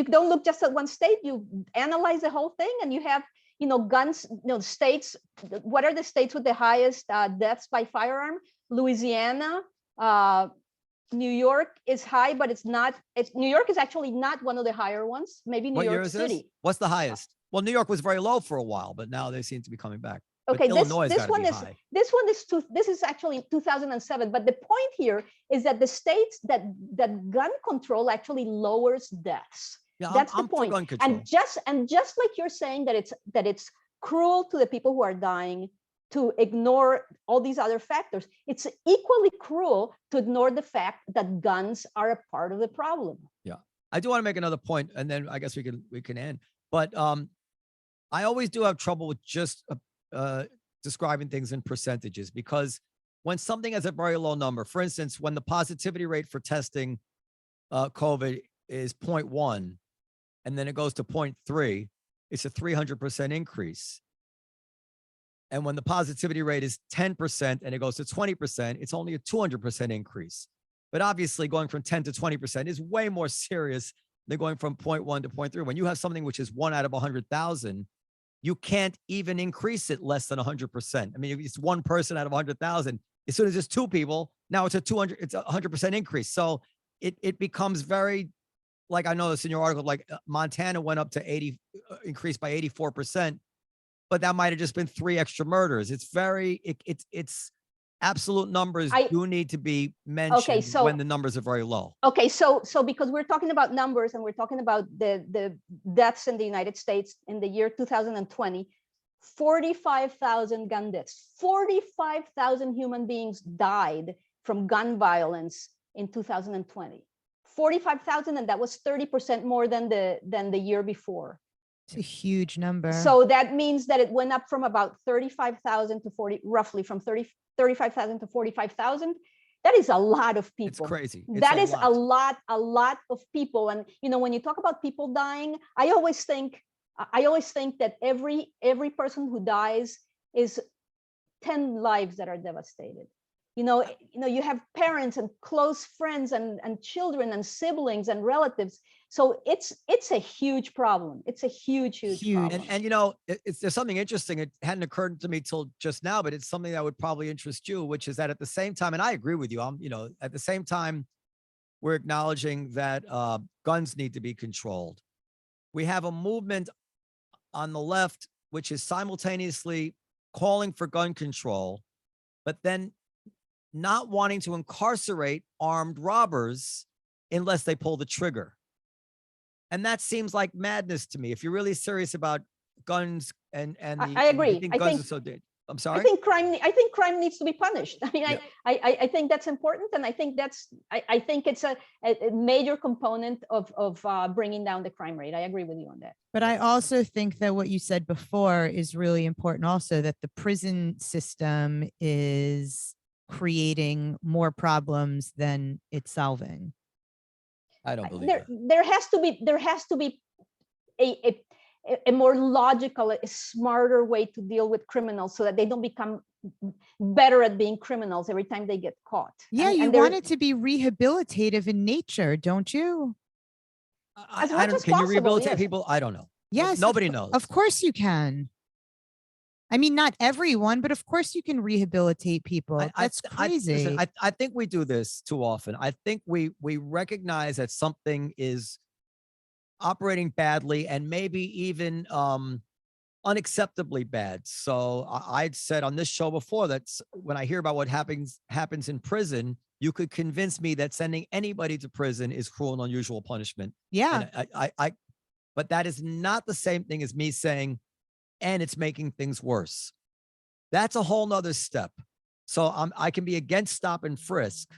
don't look just at one state. You analyze the whole thing, and you have guns. States. What are the states with the highest deaths by firearm? Louisiana. New York is high, but it's not. New York is actually not one of the higher ones. Maybe New York City. What's the highest? Well, New York was very low for a while, but now they seem to be coming back. Okay, this one is actually 2007. But the point here is that the states that gun control actually lowers deaths. Yeah, That's I'm the for point. gun control. And just like you're saying that it's cruel to the people who are dying to ignore all these other factors, it's equally cruel to ignore the fact that guns are a part of the problem. Yeah, I do want to make another point, and then I guess we can end. But I always do have trouble with just describing things in percentages, because when something has a very low number, for instance, when the positivity rate for testing COVID is 0.1, and then it goes to 0.3, it's a 300% increase. And when the positivity rate is 10% and it goes to 20%, it's only a 200% increase. But obviously going from 10 to 20% is way more serious than going from 0.1 to 0.3. When you have something which is 1 out of 100,000, you can't even increase it less than 100%. I mean, if it's one person out of 100,000, as soon as it's two people, now it's a 100% increase. So it becomes very, like I noticed in your article, like Montana went up to 80, increased by 84%, but that might have just been 3 extra murders. It's very, it's absolute numbers do need to be mentioned when the numbers are very low. Okay, so because we're talking about numbers and we're talking about the deaths in the United States in the year 2020, 45,000 gun deaths, 45,000 human beings died from gun violence in 2020. 45,000, and that was 30% more than the year before. It's a huge number. So that means that it went up from about 35,000 to 40, roughly from 35,000 to 45,000. That is a lot of people. It's crazy. That is a lot of people. And you know, when you talk about people dying, I always think that every person who dies is 10 lives that are devastated. You know, you have parents and close friends and children and siblings and relatives. So it's a huge problem. It's a huge problem. And you know, there's something interesting. It hadn't occurred to me till just now, but it's something that would probably interest you, which is that at the same time, and I agree with you, at the same time, we're acknowledging that guns need to be controlled. We have a movement on the left, which is simultaneously calling for gun control, but then not wanting to incarcerate armed robbers unless they pull the trigger. And that seems like madness to me. If you're really serious about guns I agree. Guns are so dead. I'm sorry. I think crime needs to be punished. I mean, yeah. I think that's important, and I think it's a major component of bringing down the crime rate. I agree with you on that. But I also think that what you said before is really important. Also, that the prison system is creating more problems than it's solving. I don't believe that. There has to be a more logical, a smarter way to deal with criminals so that they don't become better at being criminals every time they get caught. Yeah, you want it to be rehabilitative in nature, don't you? Can you rehabilitate people? I don't know. Yes, nobody knows. Of course you can. I mean, not everyone, but of course you can rehabilitate people. That's crazy. I think we do this too often. I think we recognize that something is operating badly and maybe even unacceptably bad. So I'd said on this show before that when I hear about what happens in prison, you could convince me that sending anybody to prison is cruel and unusual punishment. Yeah. And but that is not the same thing as me saying, and it's making things worse. That's a whole nother step. So I can be against stop and frisk.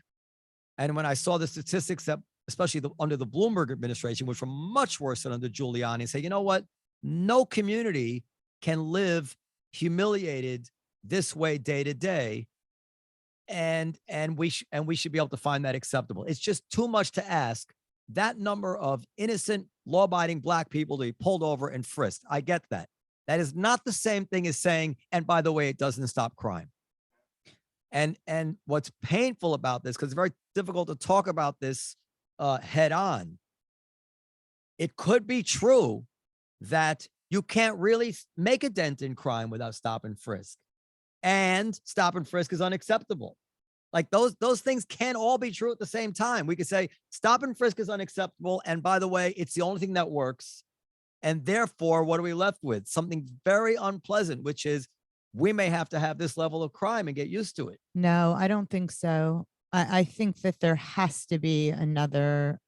And when I saw the statistics that, especially under the Bloomberg administration, which were much worse than under Giuliani, say, you know what? No community can live humiliated this way day to day. And we should be able to find that acceptable. It's just too much to ask that number of innocent, law-abiding Black people to be pulled over and frisked. I get that. That is not the same thing as saying, and by the way, it doesn't stop crime. And what's painful about this, because it's very difficult to talk about this head on, it could be true that you can't really make a dent in crime without stop and frisk. And stop and frisk is unacceptable. Like those things can't all be true at the same time. We could say stop and frisk is unacceptable. And by the way, it's the only thing that works. And therefore, what are we left with? Something very unpleasant, which is we may have to have this level of crime and get used to it. No, I don't think so. I think that there has to be another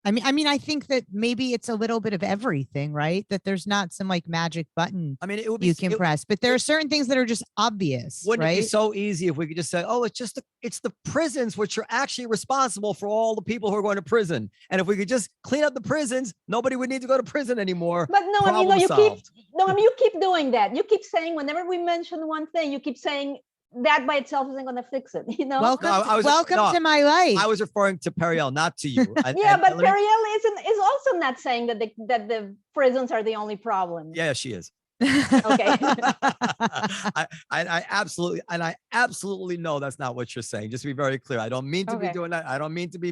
I think that maybe it's a little bit of everything, right? That there's not some like magic button I mean, it would be you can press, but there are certain things that are just obvious, Wouldn't it be right? so easy if we could just say, oh, it's the prisons which are actually responsible for all the people who are going to prison. And if we could just clean up the prisons, nobody would need to go to prison anymore. But no, Problem solved. you keep doing that. You keep saying whenever we mention one thing, you keep saying that by itself isn't going to fix it. You know. Welcome, No, welcome to my life. I was referring to Periel, not to you. Yeah, but Periel is also not saying that the prisons are the only problem. Yeah, she is. Okay. I absolutely know that's not what you're saying. Just to be very clear, I don't mean to be doing that. I don't mean to be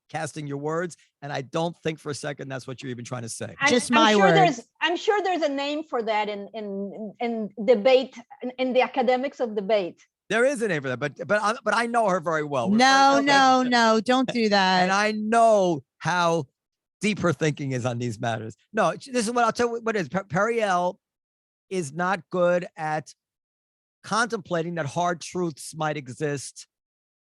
casting your words, and I don't think for a second that's what you're even trying to say. Just my words. I'm sure there's a name for that in debate, in the academics of debate. There is a name for that, but I know her very well. No, don't do that. And I know how deep her thinking is on these matters. No, this is what I'll tell you what it is. Periel is not good at contemplating that hard truths might exist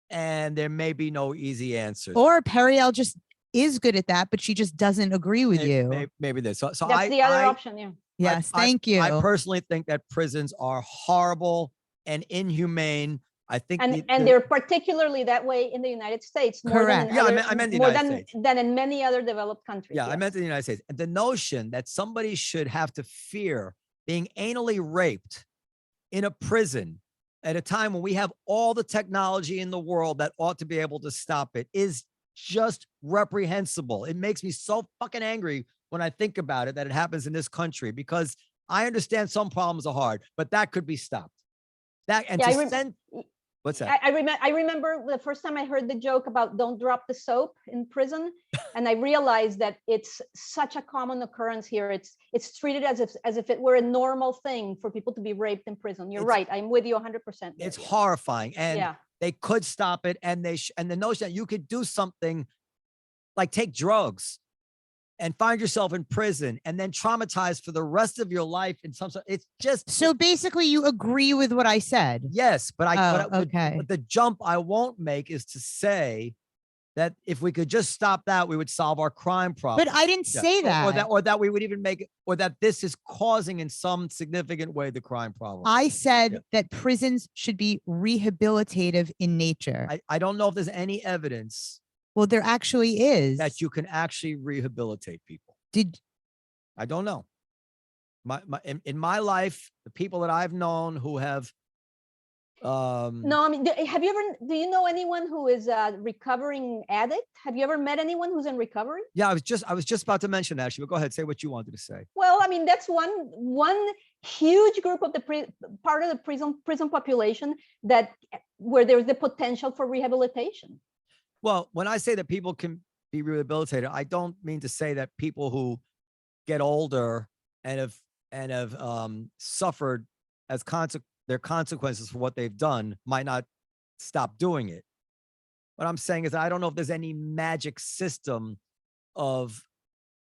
and there may be no easy answers. Or Periel just is good at that, but she just doesn't agree with you. Maybe this. So that's the other option. Yeah. Yes, thank you. I personally think that prisons are horrible and inhumane. I think, and they're particularly that way in the United States. Correct. I meant the United States. Than in many other developed countries. Yeah, yes. I meant in the United States. And the notion that somebody should have to fear being anally raped in a prison at a time when we have all the technology in the world that ought to be able to stop it is just reprehensible. It makes me so fucking angry when I think about it, that it happens in this country, because I understand some problems are hard, but that could be stopped. What's that? I remember the first time I heard the joke about don't drop the soap in prison, and I realized that it's such a common occurrence here. It's treated as if it were a normal thing for people to be raped in prison. You're right. I'm with you 100%. It's horrifying, and they could stop it, and and the notion that you could do something like take drugs and find yourself in prison and then traumatized for the rest of your life in some sort. It's just. So basically you agree with what I said. Yes, but okay. But the jump I won't make is to say that if we could just stop that, we would solve our crime problem. But I didn't say that. Or that we would even make it, or that this is causing in some significant way the crime problem. I said that prisons should be rehabilitative in nature. I don't know if there's any evidence. Well, there actually is. That you can actually rehabilitate people. I don't know. In my life, the people that I've known who have. No, I mean, do you know anyone who is a recovering addict? Have you ever met anyone who's in recovery? Yeah, I was just about to mention that, actually, but go ahead, say what you wanted to say. Well, I mean, that's one huge group of the part of the prison population where there's the potential for rehabilitation. Well, when I say that people can be rehabilitated, I don't mean to say that people who get older and have suffered as their consequences for what they've done might not stop doing it. What I'm saying is that I don't know if there's any magic system of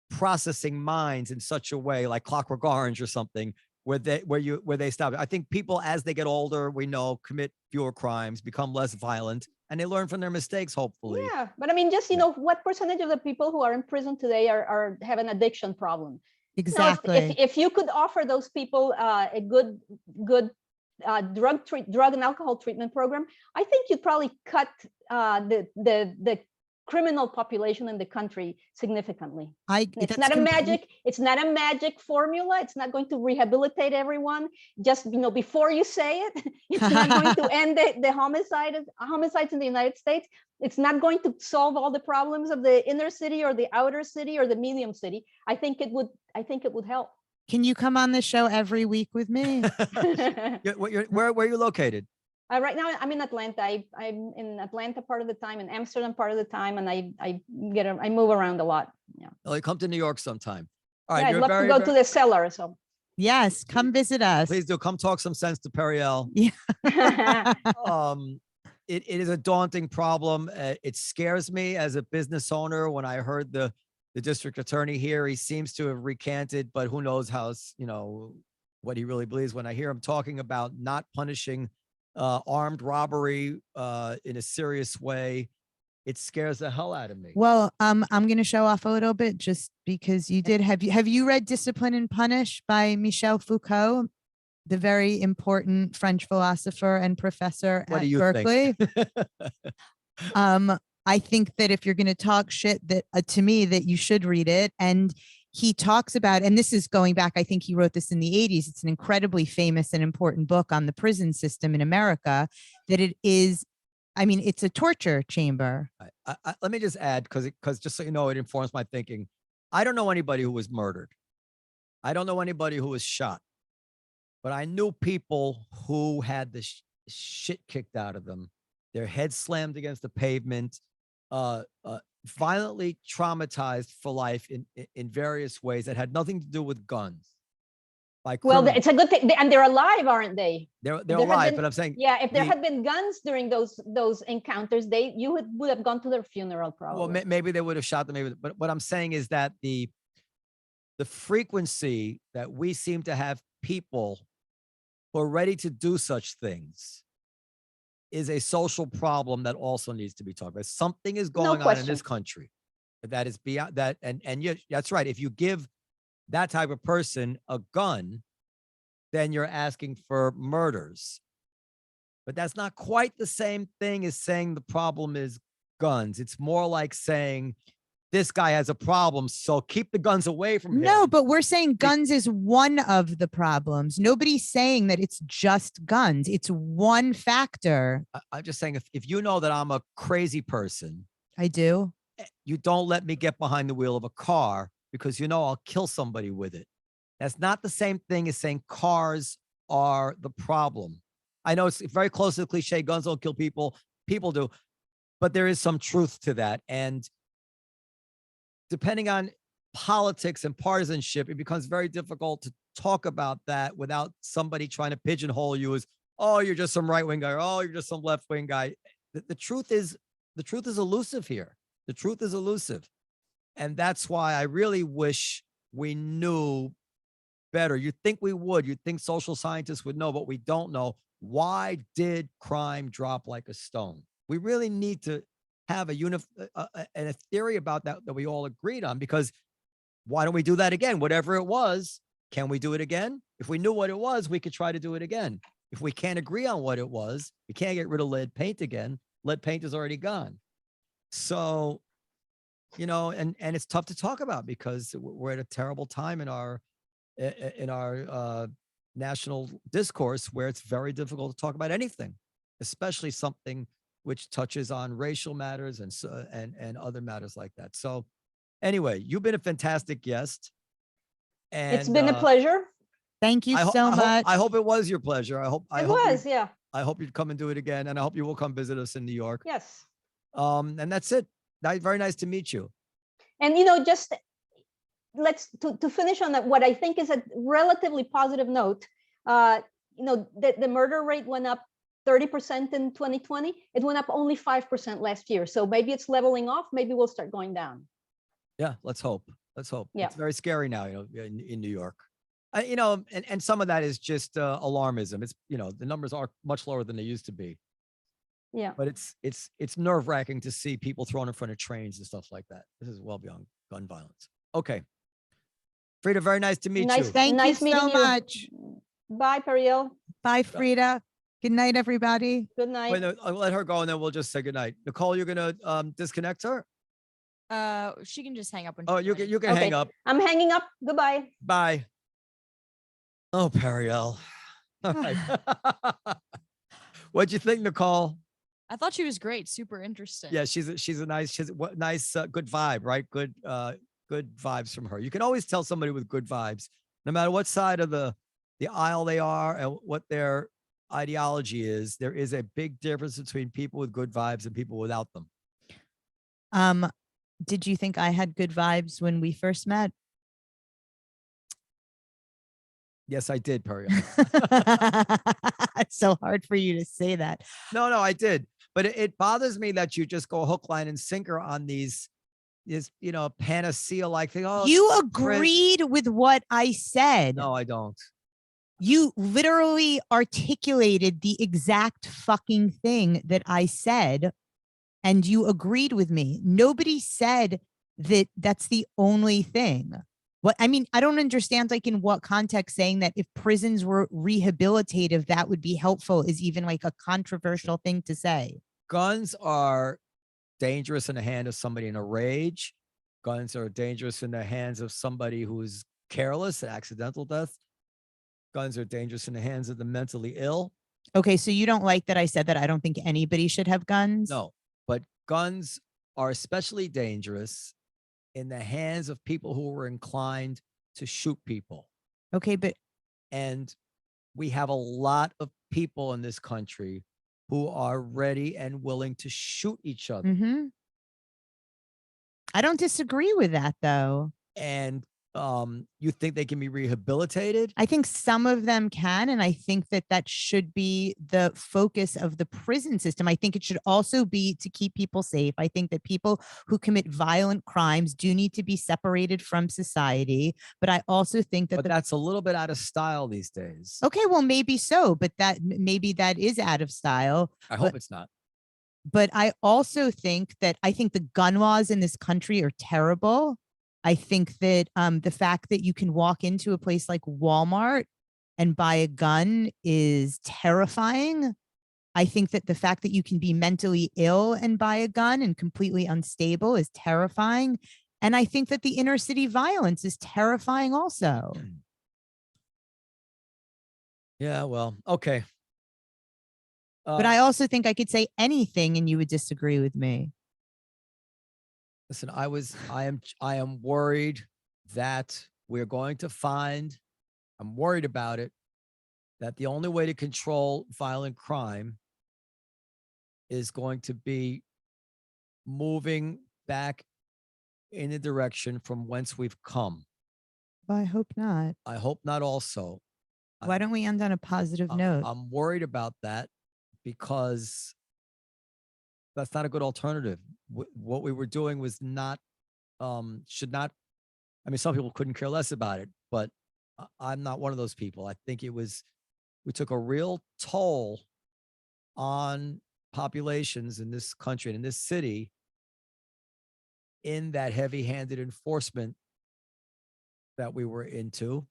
processing minds in such a way, like Clockwork Orange or something, where they stop. I think people, as they get older, we know, commit fewer crimes, become less violent, and they learn from their mistakes, hopefully. Yeah, but I mean, just, what percentage of the people who are in prison today have an addiction problem? Exactly. If you could offer those people a good drug and alcohol treatment program, I think you'd probably cut the criminal population in the country significantly. It's not a magic formula. It's not going to rehabilitate everyone. Just before you say it, it's not going to end the homicides in the United States. It's not going to solve all the problems of the inner city or the outer city or the medium city. I think it would help. Can you come on the show every week with me? Where are you located? Right now, I'm in Atlanta. I'm in Atlanta part of the time, in Amsterdam part of the time, and I move around a lot. Yeah. Well, you come to New York sometime. All right. Yeah, I'd love to go to the cellar. So. Yes, come visit us. Please do. Come talk some sense to Periel. Yeah. It is a daunting problem. It scares me as a business owner. When I heard the district attorney here, he seems to have recanted, but who knows how, what he really believes. When I hear him talking about not punishing armed robbery in a serious way, it scares the hell out of me. Well, I'm going to show off a little bit just because you did. Have you read Discipline and Punish by Michel Foucault, the very important French philosopher and professor What at do you Berkeley? think? I think that if you're going to talk shit, that to me, that you should read it. And he talks about, and this is going back, I think he wrote this in the 80s. It's an incredibly famous and important book on the prison system in America, that it is, I mean, it's a torture chamber. Let me just add, because just so you know, it informs my thinking. I don't know anybody who was murdered. I don't know anybody who was shot, but I knew people who had the shit kicked out of them, their heads slammed against the pavement, violently traumatized for life in various ways that had nothing to do with guns. Like, well, it's a good thing, and they're alive, aren't they? They're there alive, been- but I'm saying, Yeah, if there had been guns during those encounters, you would have gone to their funeral probably. well, maybe they would have shot them. Maybe, but what I'm saying is that the frequency that we seem to have people who are ready to do such things is a social problem that also needs to be talked about. Something is going on in this country that is beyond that. And that's right. If you give that type of person a gun, then you're asking for murders. But that's not quite the same thing as saying the problem is guns. It's more like saying this guy has a problem, so keep the guns away from him. No, but we're saying guns is one of the problems. Nobody's saying that it's just guns. It's one factor. I'm just saying, if you know that I'm a crazy person, I do. You don't let me get behind the wheel of a car because you know I'll kill somebody with it. That's not the same thing as saying cars are the problem. I know it's very close to the cliche, guns don't kill people. People do. But there is some truth to that. And depending on politics and partisanship, it becomes very difficult to talk about that without somebody trying to pigeonhole you as, oh, you're just some right-wing guy, or, oh, you're just some left-wing guy. The truth is elusive here. The truth is elusive. And that's why I really wish we knew better. You'd think we would. You'd think social scientists would know, but we don't know. Why did crime drop like a stone? We really need to have a theory about that we all agreed on, because why don't we do that again? Whatever it was, can we do it again? If we knew what it was, we could try to do it again. If we can't agree on what it was, we can't get rid of lead paint again. Lead paint is already gone. So, you know, and it's tough to talk about because we're at a terrible time in our national discourse where it's very difficult to talk about anything, especially something which touches on racial matters and other matters like that. So anyway, you've been a fantastic guest. And it's been a pleasure. Thank you so much. I hope it was your pleasure. I hope you'd come and do it again. And I hope you will come visit us in New York. Yes. And that's it. Very nice to meet you. And, you know, just to finish on that, what I think is a relatively positive note, you know, the murder rate went up 30% in 2020. It went up only 5% last year. So maybe it's leveling off. Maybe we'll start going down. Yeah, let's hope. Let's hope. Yeah. It's very scary now, you know, in New York. You know, and some of that is just alarmism. It's, you know, the numbers are much lower than they used to be. Yeah. But it's nerve-wracking to see people thrown in front of trains and stuff like that. This is well beyond gun violence. Okay. Frida, very nice to meet you. Thank you so much. Bye, Periel. Bye, Frida. Good night, everybody. Good night. Wait, no, I'll let her go and then we'll just say good night. Nicole, you're gonna disconnect her? She can just hang up when Oh, she's you ready. can Okay. hang up. I'm hanging up. Goodbye. Bye. Oh, Periel. All right. What'd you think, Nicole? I thought she was great. Super interesting. Yeah, she's a nice, good vibe, right? Good vibes from her. You can always tell somebody with good vibes, no matter what side of the aisle they are and what their ideology is. There is a big difference between people with good vibes and people without them. Did you think I had good vibes when we first met? Yes, I did, Periel. It's so hard for you to say that. No, I did. But it bothers me that you just go hook, line, and sinker on these, you know, panacea-like thing. Oh, You agreed with what I said. No, I don't. You literally articulated the exact fucking thing that I said and you agreed with me. Nobody said that that's the only thing. What I mean, I don't understand, like, in what context saying that if prisons were rehabilitative, that would be helpful is even like a controversial thing to say. Guns are dangerous in the hand of somebody in a rage. Guns are dangerous in the hands of somebody who is careless, an accidental death. Guns are dangerous in the hands of the mentally ill. Okay, so you don't like that I said that I don't think anybody should have guns? No, but guns are especially dangerous in the hands of people who are inclined to shoot people. Okay, but And we have a lot of people in this country who are ready and willing to shoot each other. I don't disagree with that, though. And you think they can be rehabilitated? I think some of them can, and I think that that should be the focus of the prison system. I think it should also be to keep people safe. I think that people who commit violent crimes do need to be separated from society. But I also think that But that's a little bit out of style these days. okay, well, maybe so, but maybe that is out of style. I hope it's not. But I also think that I think the gun laws in this country are terrible. I think that the fact that you can walk into a place like Walmart and buy a gun is terrifying. I think that the fact that you can be mentally ill and buy a gun and completely unstable is terrifying. And I think that the inner city violence is terrifying also. Yeah, well, okay. But I also think I could say anything and you would disagree with me. Listen, I am worried that we're going to find, I'm worried about it, that the only way to control violent crime is going to be moving back in the direction from whence we've come. Well, I hope not. I hope not also. Why don't we end on a positive note? I'm worried about that because that's not a good alternative. What we were doing was not, should not, I mean, some people couldn't care less about it, but I'm not one of those people. I think we took a real toll on populations in this country and in this city in that heavy-handed enforcement that we were into.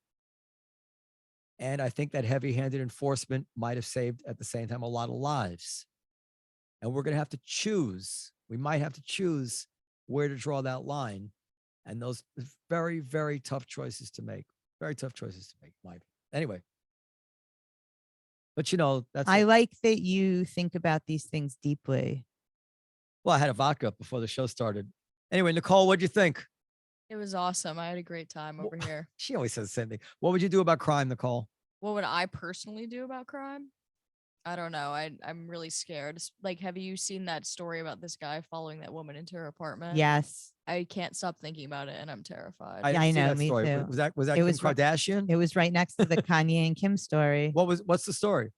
And I think that heavy-handed enforcement might have saved at the same time a lot of lives. And we're going to have to choose. We might have to choose where to draw that line. And those very, very tough choices to make. Very tough choices to make, Mike. Anyway. But you know, I like that you think about these things deeply. Well, I had a vodka before the show started. Anyway, Nicole, what'd you think? It was awesome. I had a great time over here. She always says the same thing. What would you do about crime, Nicole? What would I personally do about crime? I don't know. I'm really scared. Like, have you seen that story about this guy following that woman into her apartment? Yes. I can't stop thinking about it, and I'm terrified. I didn't see know, that me story. too. Was that It Kim was Kardashian? It was right next to the Kanye and Kim story. What's the story?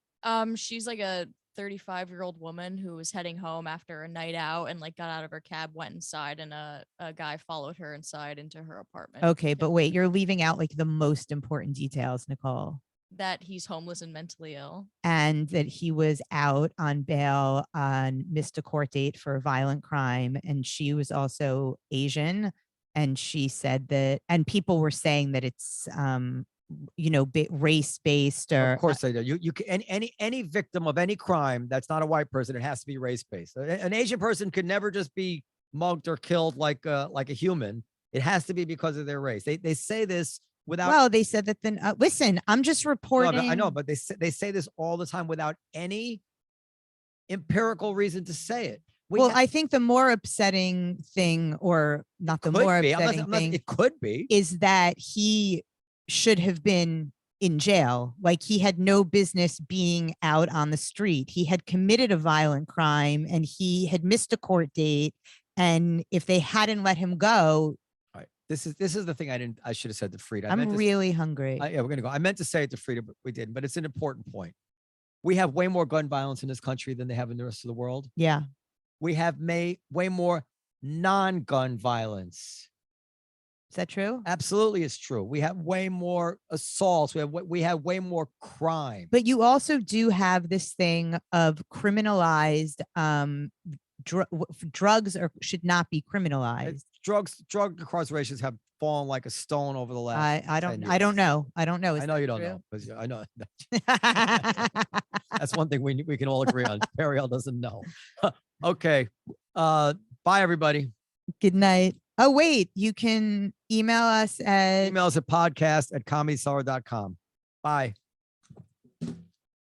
She's like a 35-year-old woman who was heading home after a night out and like got out of her cab, went inside, and a guy followed her inside into her apartment. Okay, but wait, you're leaving out like the most important details, Nicole. That he's homeless and mentally ill. And that he was out on bail on missed a court date for a violent crime. And she was also Asian. And she said that, and people were saying that it's, race based or. Of course they do. You can, any victim of any crime that's not a white person, it has to be race based. An Asian person could never just be mugged or killed like a human. It has to be because of their race. They say this without. Well, they said that then listen, I'm just reporting. No, I know, but they say this all the time without any empirical reason to say it. I think the more upsetting thing, or not the more upsetting thing, it could be, is that he should have been in jail. Like, he had no business being out on the street. He had committed a violent crime and he had missed a court date. And if they hadn't let him go. All right. This is the thing I should have said to Frida. I'm really hungry. Yeah, we're going to go. I meant to say it to Frida, but we didn't, but it's an important point. We have way more gun violence in this country than they have in the rest of the world. Yeah. We have way more non-gun violence. Is that true? Absolutely, it's true. We have way more assaults. We have way more crime. But you also do have this thing of criminalized drugs should not be criminalized. Drug incarcerations have fallen like a stone over the last. I don't know. I don't know. I Is know that you don't true? know, because I know that's one thing we can all agree on. Periel doesn't know. Okay. Bye everybody. Good night. Oh, wait, you can email us at Emails at podcast@comedyseller.com. Bye.